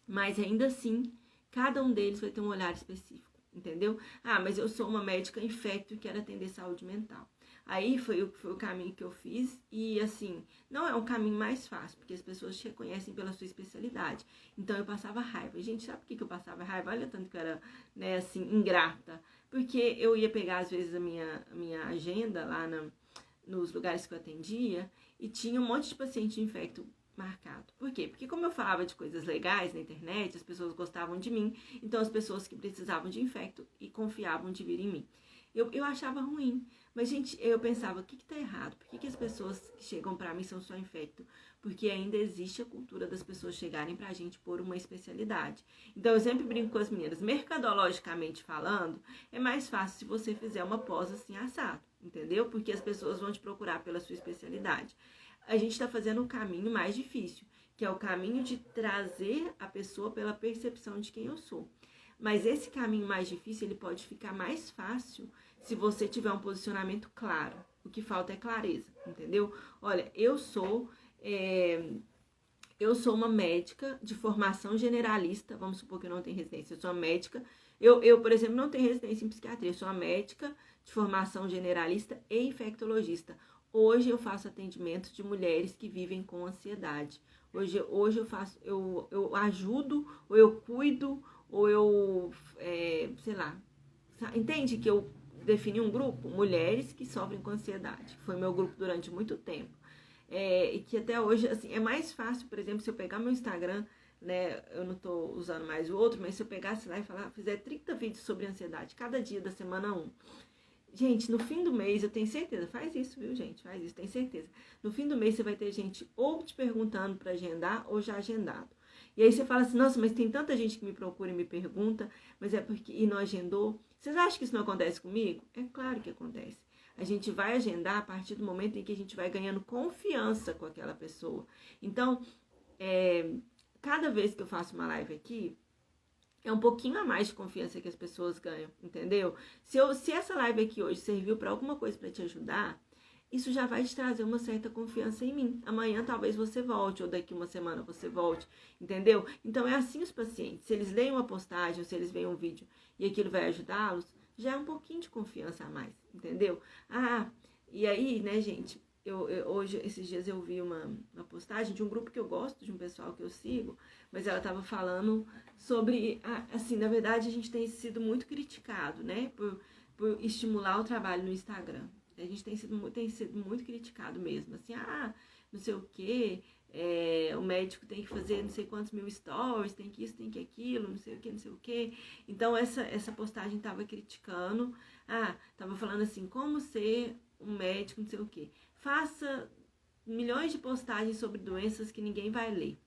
Mas ainda assim, cada um deles vai ter um olhar específico, entendeu? Ah, mas eu sou uma médica infecto e quero atender saúde mental. Aí foi o caminho que eu fiz e, assim, não é um caminho mais fácil, porque as pessoas te reconhecem pela sua especialidade. Então, eu passava raiva. Gente, sabe por que eu passava raiva? Olha tanto que eu era, né, assim, ingrata. Porque eu ia pegar, às vezes, a minha agenda lá nos lugares que eu atendia e tinha um monte de paciente infecto marcado. Por quê? Porque como eu falava de coisas legais na internet, as pessoas gostavam de mim, então as pessoas que precisavam de infecto e confiavam de vir em mim. Eu achava ruim, mas, gente, eu pensava, o que tá errado? Por que as pessoas que chegam pra mim são só infecto? Porque ainda existe a cultura das pessoas chegarem pra gente por uma especialidade. Então, eu sempre brinco com as meninas, mercadologicamente falando, é mais fácil se você fizer uma pós assim assado, entendeu? Porque as pessoas vão te procurar pela sua especialidade. A gente está fazendo o caminho mais difícil, que é o caminho de trazer a pessoa pela percepção de quem eu sou. Mas esse caminho mais difícil, ele pode ficar mais fácil se você tiver um posicionamento claro. O que falta é clareza, entendeu? Olha, eu sou uma médica de formação generalista, vamos supor que eu não tenho residência, eu sou uma médica, eu, por exemplo, não tenho residência em psiquiatria, eu sou uma médica de formação generalista e infectologista. Hoje eu faço atendimento de mulheres que vivem com ansiedade. Hoje eu ajudo, ou eu cuido, ou eu, sei lá, entende que eu defini um grupo? Mulheres que sofrem com ansiedade, que foi meu grupo durante muito tempo. E que até hoje, assim, é mais fácil, por exemplo, se eu pegar meu Instagram, né, eu não tô usando mais o outro, mas se eu pegasse lá e fizer 30 vídeos sobre ansiedade, cada dia da semana 1. Gente, no fim do mês, eu tenho certeza, faz isso, viu, gente? Faz isso, tenho certeza. No fim do mês, você vai ter gente ou te perguntando para agendar ou já agendado. E aí você fala assim, nossa, mas tem tanta gente que me procura e me pergunta, mas é porque e não agendou. Vocês acham que isso não acontece comigo? É claro que acontece. A gente vai agendar a partir do momento em que a gente vai ganhando confiança com aquela pessoa. Então, cada vez que eu faço uma live aqui, é um pouquinho a mais de confiança que as pessoas ganham, entendeu? Se essa live aqui hoje serviu para alguma coisa para te ajudar, isso já vai te trazer uma certa confiança em mim. Amanhã talvez você volte, ou daqui uma semana você volte, entendeu? Então é assim os pacientes. Se eles leem uma postagem, ou se eles veem um vídeo e aquilo vai ajudá-los, já é um pouquinho de confiança a mais, entendeu? E aí, né, gente, hoje, esses dias eu vi uma postagem de um grupo que eu gosto, de um pessoal que eu sigo, mas ela estava falando sobre, assim, na verdade a gente tem sido muito criticado, né, por estimular o trabalho no Instagram. A gente tem sido muito criticado mesmo, assim, não sei o quê, o médico tem que fazer não sei quantos mil stories, tem que isso, tem que aquilo, não sei o quê, não sei o quê. Então essa postagem estava criticando, estava falando assim, como ser um médico, não sei o quê. Faça milhões de postagens sobre doenças que ninguém vai ler.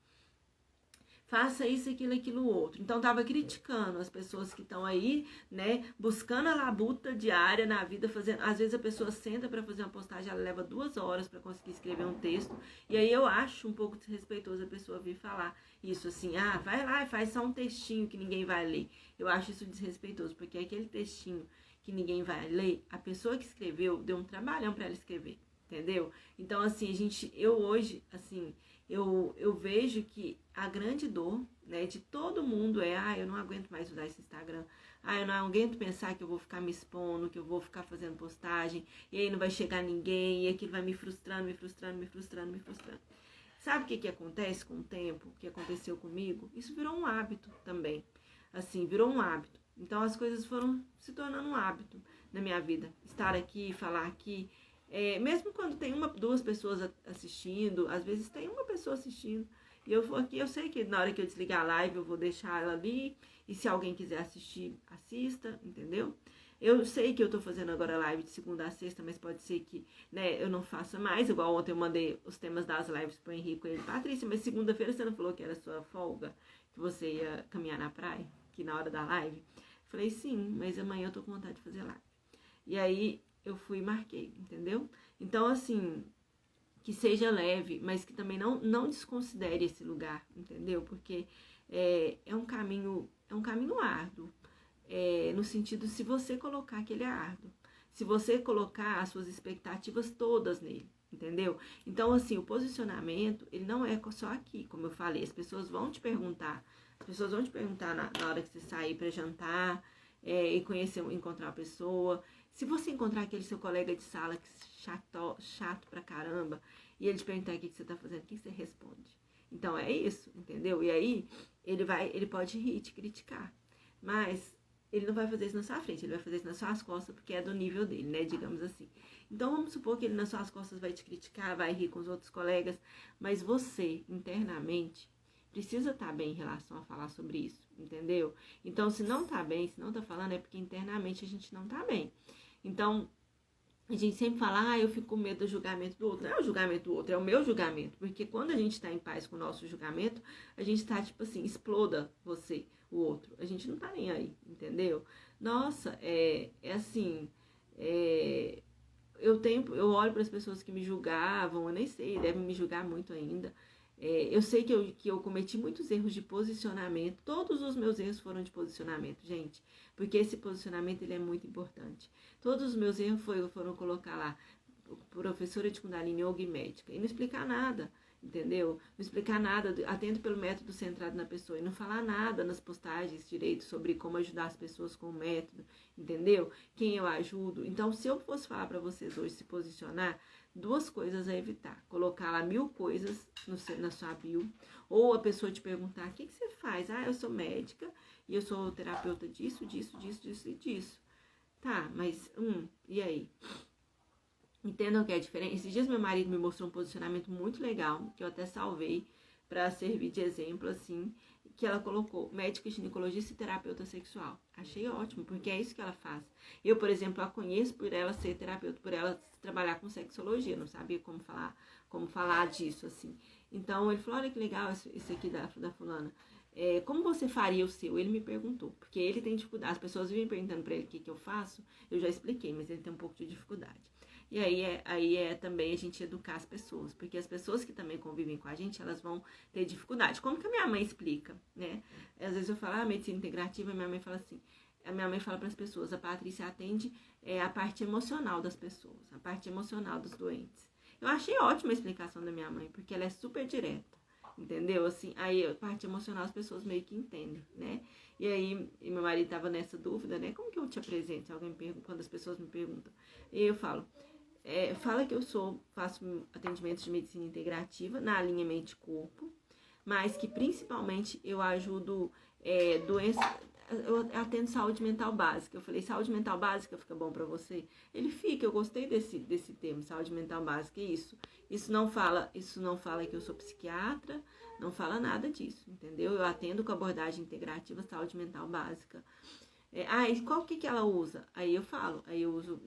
faça isso, aquilo, outro. Então, tava criticando as pessoas que estão aí, né, buscando a labuta diária na vida, fazendo. Às vezes a pessoa senta para fazer uma postagem, ela leva 2 horas para conseguir escrever um texto, e aí eu acho um pouco desrespeitoso a pessoa vir falar isso assim, vai lá e faz só um textinho que ninguém vai ler. Eu acho isso desrespeitoso, porque aquele textinho que ninguém vai ler, a pessoa que escreveu deu um trabalhão para ela escrever, entendeu? Então, assim, eu hoje, assim, eu vejo que a grande dor, né, de todo mundo eu não aguento mais usar esse Instagram, eu não aguento pensar que eu vou ficar me expondo, que eu vou ficar fazendo postagem, e aí não vai chegar ninguém, e aquilo vai me frustrando. Sabe o que acontece com o tempo? O que aconteceu comigo? Isso virou um hábito também, assim, virou um hábito. Então as coisas foram se tornando um hábito na minha vida, estar aqui, falar aqui, mesmo quando tem 2 pessoas assistindo, às vezes tem uma pessoa assistindo, e eu vou aqui, eu sei que na hora que eu desligar a live eu vou deixar ela ali, e se alguém quiser assistir, assista, entendeu? Eu sei que eu tô fazendo agora live de segunda a sexta, mas pode ser que, né, eu não faça mais, igual ontem eu mandei os temas das lives pro Henrique e ele, Patrícia, mas segunda-feira você não falou que era sua folga, que você ia caminhar na praia, que na hora da live? Falei, sim, mas amanhã eu tô com vontade de fazer live. E aí eu fui e marquei, entendeu? Então, assim, que seja leve, mas que também não desconsidere esse lugar, entendeu? Porque é um caminho árduo, no sentido, se você colocar que ele é árduo, se você colocar as suas expectativas todas nele, entendeu? Então, assim, o posicionamento, ele não é só aqui, como eu falei, as pessoas vão te perguntar na hora que você sair para jantar, e encontrar uma pessoa. Se você encontrar aquele seu colega de sala que chato pra caramba, e ele te perguntar o que você tá fazendo, o que você responde? Então é isso, entendeu? E aí ele pode rir, te criticar, mas ele não vai fazer isso na sua frente, ele vai fazer isso nas suas costas, porque é do nível dele, né, digamos assim. Então vamos supor que ele nas suas costas vai te criticar, vai rir com os outros colegas, mas você, internamente, precisa estar bem em relação a falar sobre isso, entendeu? Então, se não tá bem, se não tá falando, é porque internamente a gente não tá bem. Então, a gente sempre fala, eu fico com medo do julgamento do outro. Não é o julgamento do outro, é o meu julgamento. Porque quando a gente tá em paz com o nosso julgamento, a gente tá, tipo assim, exploda você, o outro. A gente não tá nem aí, entendeu? Nossa, assim, eu olho para as pessoas que me julgavam, eu nem sei, devem me julgar muito ainda. Eu sei que eu cometi muitos erros de posicionamento. Todos os meus erros foram de posicionamento, gente. Porque esse posicionamento ele é muito importante. Todos os meus erros foram colocar lá, professora de Kundalini Yoga e médica. E não explicar nada, entendeu? Não explicar nada, atento pelo método centrado na pessoa. E não falar nada nas postagens direito sobre como ajudar as pessoas com o método, entendeu? Quem eu ajudo. Então, se eu fosse falar para vocês hoje se posicionar, 2 coisas a evitar. Colocar lá 1000 coisas na sua bio. Ou a pessoa te perguntar, o que você faz? Eu sou médica e eu sou terapeuta disso e disso. Tá, mas, e aí? Entendam que é diferente? Esses dias meu marido me mostrou um posicionamento muito legal, que eu até salvei para servir de exemplo, assim, que ela colocou médica, ginecologista e terapeuta sexual. Achei ótimo, porque é isso que ela faz. Eu, por exemplo, a conheço por ela ser terapeuta, por ela trabalhar com sexologia, não sabia como falar disso, assim. Então, ele falou, olha que legal isso aqui da fulana. Como você faria o seu? Ele me perguntou, porque ele tem dificuldade. As pessoas vivem perguntando para ele o que eu faço, eu já expliquei, mas ele tem um pouco de dificuldade. E aí é também a gente educar as pessoas, porque as pessoas que também convivem com a gente, elas vão ter dificuldade. Como que a minha mãe explica, né? Às vezes eu falo, medicina integrativa, minha mãe fala assim, a minha mãe fala para as pessoas, a Patrícia atende a parte emocional das pessoas, a parte emocional dos doentes. Eu achei ótima a explicação da minha mãe, porque ela é super direta, entendeu? Assim, aí a parte emocional as pessoas meio que entendem, né? E aí meu marido tava nessa dúvida, né? Como que eu te apresento? Alguém me pergunta, quando as pessoas me perguntam. E eu falo, fala que eu faço atendimentos de medicina integrativa na linha mente-corpo, mas que principalmente eu ajudo doenças, eu atendo saúde mental básica. Eu falei, saúde mental básica fica bom pra você? Ele fica, eu gostei desse termo, saúde mental básica, isso não fala que eu sou psiquiatra, não fala nada disso, entendeu? Eu atendo com abordagem integrativa, saúde mental básica. E qual que ela usa? Aí eu uso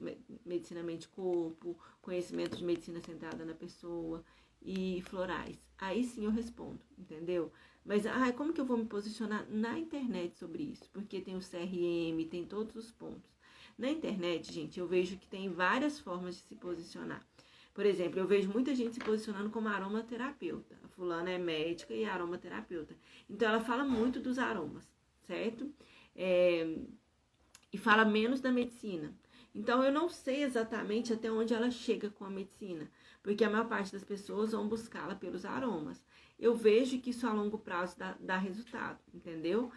medicina mente-corpo, conhecimento de medicina centrada na pessoa e florais. Aí sim eu respondo, entendeu? Mas, como que eu vou me posicionar na internet sobre isso? Porque tem o CRM, tem todos os pontos. Na internet, gente, eu vejo que tem várias formas de se posicionar. Por exemplo, eu vejo muita gente se posicionando como aromaterapeuta. A fulana é médica e aromaterapeuta. Então, ela fala muito dos aromas, certo? E fala menos da medicina. Então, eu não sei exatamente até onde ela chega com a medicina, porque a maior parte das pessoas vão buscá-la pelos aromas. Eu vejo que isso a longo prazo dá resultado, entendeu?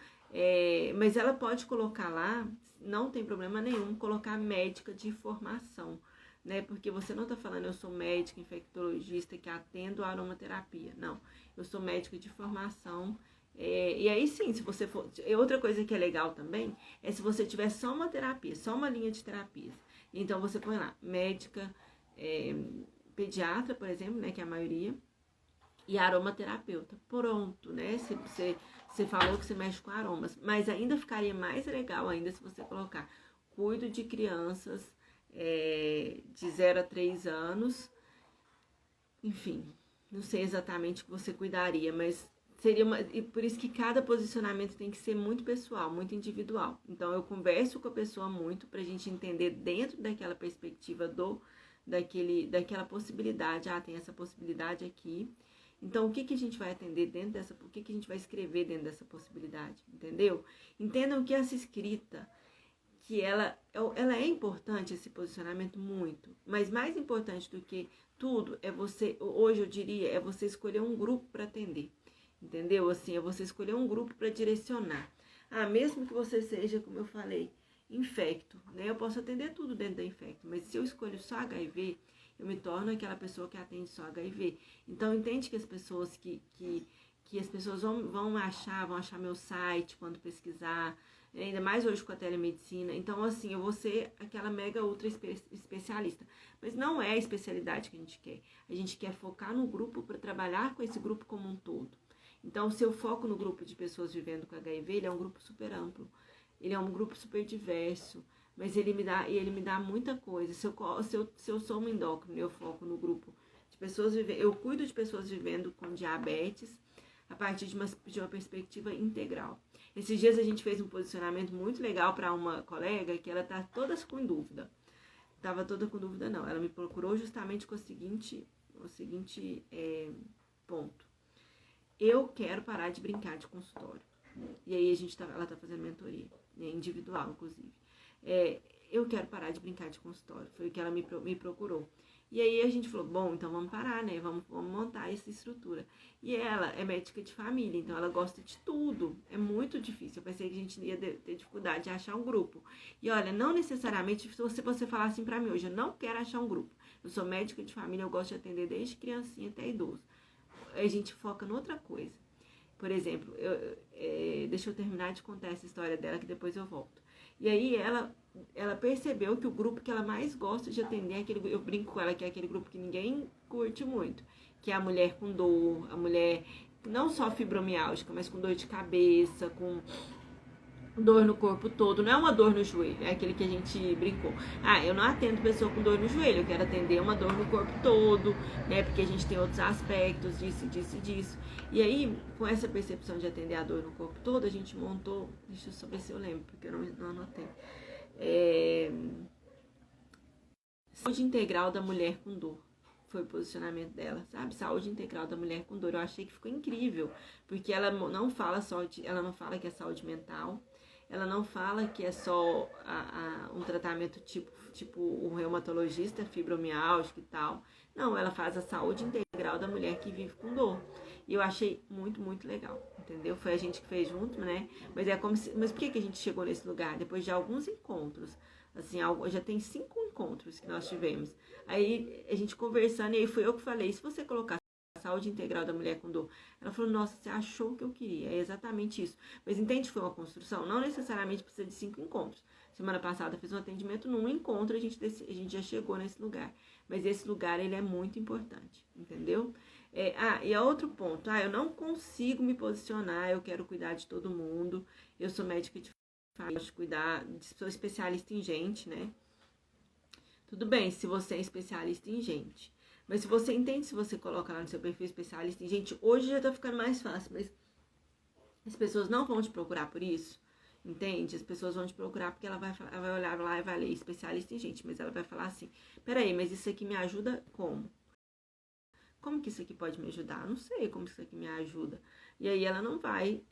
Mas ela pode colocar lá, não tem problema nenhum, colocar médica de formação, né? Porque você não está falando, eu sou médica infectologista que atendo a aromaterapia. Não, eu sou médica de formação. E aí sim, se você for... Outra coisa que é legal também é se você tiver só uma terapia, só uma linha de terapias. Então você põe lá, médica, pediatra, por exemplo, né, que é a maioria, e aromaterapeuta. Pronto, né? Você falou que você mexe com aromas, mas ainda ficaria mais legal ainda se você colocar cuido de crianças de 0 a 3 anos, enfim, não sei exatamente o que você cuidaria, mas seria e por isso que cada posicionamento tem que ser muito pessoal, muito individual. Então eu converso com a pessoa muito pra gente entender dentro daquela perspectiva daquela possibilidade. Tem essa possibilidade aqui. Então, o que a gente vai atender dentro dessa... O que a gente vai escrever dentro dessa possibilidade, entendeu? Entendam que essa escrita, que ela é importante, esse posicionamento, muito. Mas mais importante do que tudo, hoje eu diria, é você escolher um grupo para atender, entendeu? Assim, é você escolher um grupo para direcionar. Mesmo que você seja, como eu falei, infecto, né? Eu posso atender tudo dentro da infecto, mas se eu escolho só HIV... eu me torno aquela pessoa que atende só HIV. Então, entende que as pessoas que as pessoas vão achar meu site quando pesquisar, ainda mais hoje com a telemedicina. Então, assim, eu vou ser aquela mega ultra especialista. Mas não é a especialidade que a gente quer. A gente quer focar no grupo para trabalhar com esse grupo como um todo. Então, se eu foco no grupo de pessoas vivendo com HIV, ele é um grupo super amplo. Ele é um grupo super diverso. Mas ele me dá muita coisa. Se eu sou uma endócrina, eu foco no grupo de pessoas vivendo. Eu cuido de pessoas vivendo com diabetes a partir de uma perspectiva integral. Esses dias a gente fez um posicionamento muito legal para uma colega que ela tá toda com dúvida. Tava toda com dúvida, não. Ela me procurou justamente com o seguinte ponto. Eu quero parar de brincar de consultório. E aí ela tá fazendo mentoria, né, individual, inclusive. Eu quero parar de brincar de consultório. Foi o que ela me procurou. E aí a gente falou, bom, então vamos parar, né? Vamos montar essa estrutura. E ela é médica de família, então ela gosta de tudo. É muito difícil. Eu pensei que a gente ia ter dificuldade de achar um grupo. E olha, não necessariamente, se você falar assim pra mim hoje, eu não quero achar um grupo. Eu sou médica de família, eu gosto de atender desde criancinha até idoso. A gente foca em outra coisa. Por exemplo, deixa eu terminar de contar essa história dela, que depois eu volto. E aí ela percebeu que o grupo que ela mais gosta de atender é aquele, eu brinco com ela, que é aquele grupo que ninguém curte muito, que é a mulher com dor, a mulher não só fibromialgica, mas com dor de cabeça, com dor no corpo todo. Não é uma dor no joelho, é aquele que a gente brincou. Eu não atendo pessoa com dor no joelho, eu quero atender uma dor no corpo todo, né? Porque a gente tem outros aspectos disso. E aí, com essa percepção de atender a dor no corpo todo, a gente montou, deixa eu só ver se eu lembro, porque eu não anotei. Saúde integral da mulher com dor. Foi o posicionamento dela, sabe? Saúde integral da mulher com dor. Eu achei que ficou incrível, porque ela não fala que é saúde mental, ela não fala que é só um tratamento tipo um reumatologista, fibromialgia e tal. Não, ela faz a saúde integral da mulher que vive com dor. E eu achei muito, muito legal, entendeu? Foi a gente que fez junto, né? Mas por que a gente chegou nesse lugar? Depois de alguns encontros. Assim, já tem 5 encontros que nós tivemos. Aí a gente conversando, e aí foi eu que falei, se você colocar a saúde integral da mulher com dor, ela falou, nossa, você achou o que eu queria, é exatamente isso. Mas entende que foi uma construção? Não necessariamente precisa de 5 encontros. Semana passada eu fiz um atendimento num encontro, a gente já chegou nesse lugar. Mas esse lugar, ele é muito importante, entendeu? E a outro ponto, eu não consigo me posicionar, eu quero cuidar de todo mundo, eu sou médica de cuidar, sou especialista em gente, né? Tudo bem, se você é especialista em gente. Mas se você entende, se você coloca lá no seu perfil especialista em gente, hoje já tá ficando mais fácil, mas As pessoas não vão te procurar por isso, entende? As pessoas vão te procurar porque ela vai olhar lá e vai ler especialista em gente, mas ela vai falar assim, peraí, mas isso aqui me ajuda como? Como que isso aqui pode me ajudar? Não sei como isso aqui me ajuda. E aí ela não vai,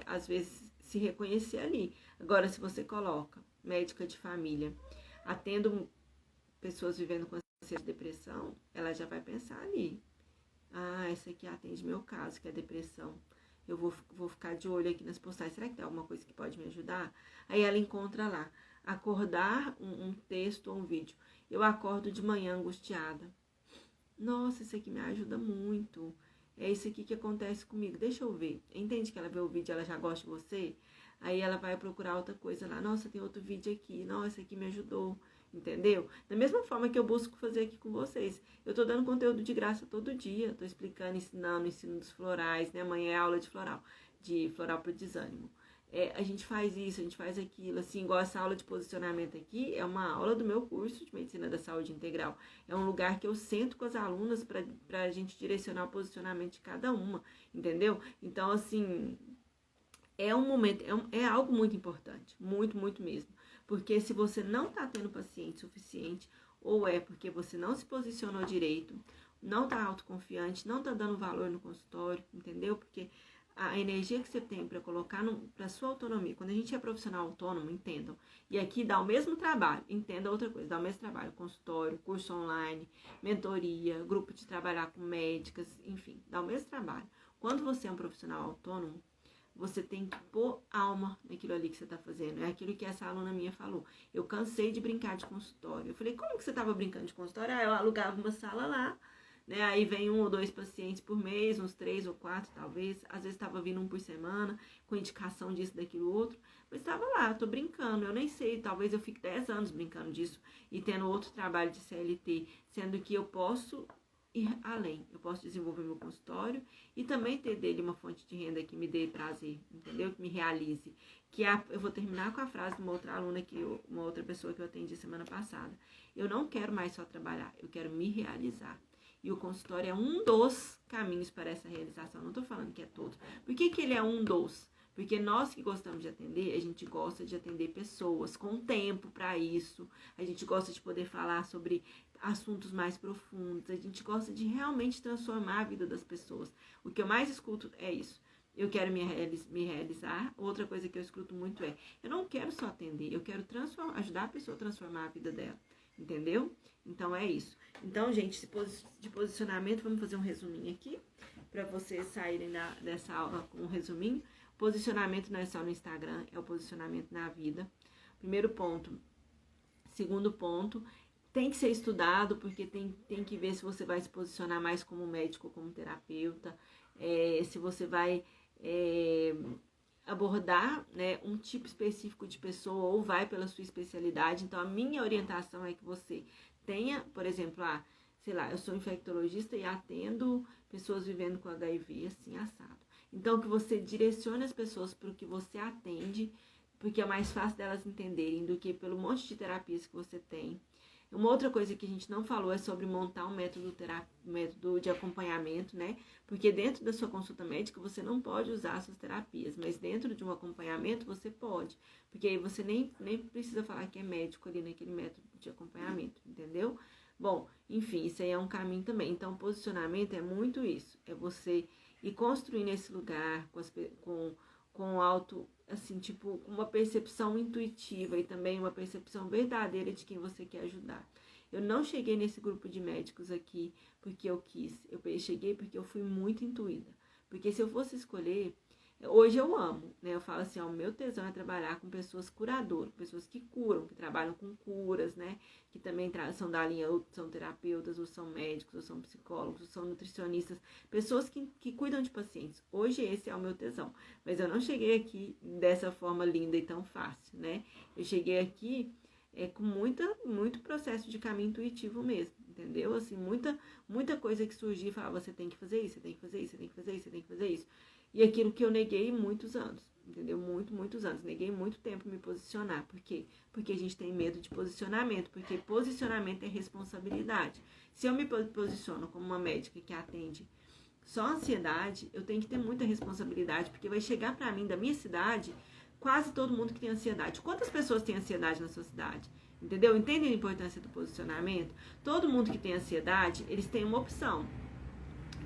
às vezes, se reconhecer ali. Agora, se você coloca médica de família, atendo pessoas vivendo com ansiedade e depressão, ela já vai pensar ali. Ah, essa aqui atende meu caso, que é depressão. Eu vou ficar de olho aqui nas postagens. Será que tem alguma coisa que pode me ajudar? Aí ela encontra lá. Acordar um texto ou um vídeo. Eu acordo de manhã angustiada. Nossa, isso aqui me ajuda muito. É isso aqui que acontece comigo. Deixa eu ver. Entende que ela vê o vídeo e ela já gosta de você? Aí ela vai procurar outra coisa lá. Nossa, tem outro vídeo aqui. Nossa, esse aqui me ajudou. Entendeu? Da mesma forma que eu busco fazer aqui com vocês. Eu tô dando conteúdo de graça todo dia. Tô explicando, ensinando, ensino dos florais, né? Amanhã é aula de floral pro desânimo. A gente faz isso, a gente faz aquilo, assim, igual essa aula de posicionamento aqui, é uma aula do meu curso de Medicina da Saúde Integral. É um lugar que eu sento com as alunas para a gente direcionar o posicionamento de cada uma, entendeu? Então, assim, é um momento, é algo muito importante, muito, muito mesmo. Porque se você não está tendo paciente suficiente, ou é porque você não se posicionou direito, não está autoconfiante, não está dando valor no consultório, entendeu? Porque a energia que você tem para colocar para sua autonomia, quando a gente é profissional autônomo, entendam, e aqui dá o mesmo trabalho, entenda outra coisa, dá o mesmo trabalho, consultório, curso online, mentoria, grupo de trabalhar com médicas, enfim, dá o mesmo trabalho. Quando você é um profissional autônomo, você tem que pôr alma naquilo ali que você está fazendo. É aquilo que essa aluna minha falou. Eu cansei de brincar de consultório. Eu falei, como que você estava brincando de consultório? Ah, eu alugava uma sala lá, né? Aí vem 1 ou 2 pacientes por mês, uns 3 ou 4 talvez. Às vezes estava vindo um por semana, com indicação disso, daquilo, outro. Mas estava lá, tô brincando. Eu nem sei, talvez eu fique 10 anos brincando disso e tendo outro trabalho de CLT, sendo que eu posso ir além. Eu posso desenvolver meu consultório e também ter dele uma fonte de renda que me dê prazer, entendeu? Que me realize. Eu vou terminar com a frase de uma outra aluna, uma outra pessoa que eu atendi semana passada. Eu não quero mais só trabalhar, eu quero me realizar. E o consultório é um dos caminhos para essa realização. Não estou falando que é todos. Por que ele é um dos? Porque nós que gostamos de atender, a gente gosta de atender pessoas com tempo para isso. A gente gosta de poder falar sobre assuntos mais profundos. A gente gosta de realmente transformar a vida das pessoas. O que eu mais escuto é isso. Eu quero me realizar. Outra coisa que eu escuto muito é, eu não quero só atender, eu quero ajudar a pessoa a transformar a vida dela. Entendeu? Então é isso. Então, gente, de posicionamento, vamos fazer um resuminho aqui, para vocês saírem dessa aula com um resuminho. Posicionamento não é só no Instagram, é o posicionamento na vida. Primeiro ponto. Segundo ponto, tem que ser estudado, porque tem que ver se você vai se posicionar mais como médico ou como terapeuta, se você vai abordar, né, um tipo específico de pessoa ou vai pela sua especialidade. Então, a minha orientação é que você tenha, por exemplo, sei lá, eu sou infectologista e atendo pessoas vivendo com HIV, assim, assado. Então, que você direcione as pessoas para o que você atende, porque é mais fácil delas entenderem do que pelo monte de terapias que você tem. Uma outra coisa que a gente não falou é sobre montar um método de acompanhamento, né? Porque dentro da sua consulta médica você não pode usar suas terapias, mas dentro de um acompanhamento você pode. Porque aí você nem precisa falar que é médico ali naquele método de acompanhamento, entendeu? Bom, enfim, isso aí é um caminho também. Então, posicionamento é muito isso. É você ir construindo esse lugar com alto, assim, tipo, uma percepção intuitiva e também uma percepção verdadeira de quem você quer ajudar. Eu não cheguei nesse grupo de médicos aqui porque eu quis. Eu cheguei porque eu fui muito intuída. Porque se eu fosse escolher, hoje eu amo, né? Eu falo assim, o meu tesão é trabalhar com pessoas curadoras, pessoas que curam, que trabalham com curas, né? Que também são da linha, ou são terapeutas, ou são médicos, ou são psicólogos, ou são nutricionistas, pessoas que cuidam de pacientes. Hoje esse é o meu tesão, mas eu não cheguei aqui dessa forma linda e tão fácil, né? Eu cheguei aqui com muito processo de caminho intuitivo mesmo, entendeu? Assim, muita coisa que surgiu e falava, você tem que fazer isso, você tem que fazer isso, você tem que fazer isso, você tem que fazer isso. E aquilo que eu neguei muitos anos, entendeu? Muitos anos. Neguei muito tempo me posicionar. Por quê? Porque a gente tem medo de posicionamento, porque posicionamento é responsabilidade. Se eu me posiciono como uma médica que atende só ansiedade, eu tenho que ter muita responsabilidade, porque vai chegar pra mim da minha cidade quase todo mundo que tem ansiedade. Quantas pessoas têm ansiedade na sua cidade? Entendeu? Entendem a importância do posicionamento? Todo mundo que tem ansiedade, eles têm uma opção.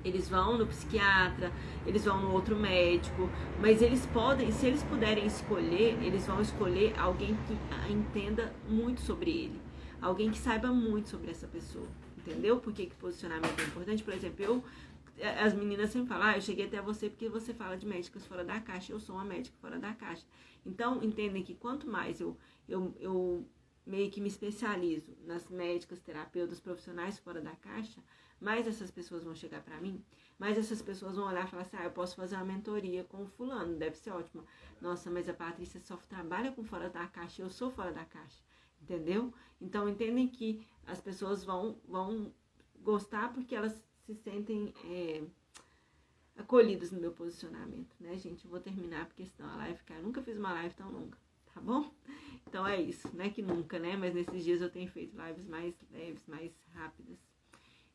Eles vão no psiquiatra, eles vão no outro médico, mas eles podem, se eles puderem escolher, eles vão escolher alguém que entenda muito sobre ele, alguém que saiba muito sobre essa pessoa, entendeu? Por que posicionamento é importante? Por exemplo, as meninas sempre falam, eu cheguei até você porque você fala de médicas fora da caixa, eu sou uma médica fora da caixa. Então, entendem que quanto mais eu meio que me especializo nas médicas, terapeutas, profissionais fora da caixa, mais essas pessoas vão chegar pra mim, mais essas pessoas vão olhar e falar assim, eu posso fazer uma mentoria com o fulano, deve ser ótimo. Nossa, mas a Patrícia só trabalha com fora da caixa, eu sou fora da caixa, entendeu? Então, entendem que as pessoas vão gostar porque elas se sentem acolhidas no meu posicionamento, né, gente? Eu vou terminar porque senão a live cai. Eu nunca fiz uma live tão longa, tá bom? Então é isso, né? Que nunca, né? Mas nesses dias eu tenho feito lives mais leves, mais rápidas.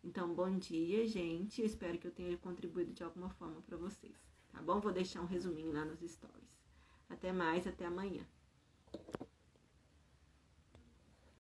Então, bom dia, gente. Eu espero que eu tenha contribuído de alguma forma para vocês, tá bom? Vou deixar um resuminho lá nos stories. Até mais, até amanhã.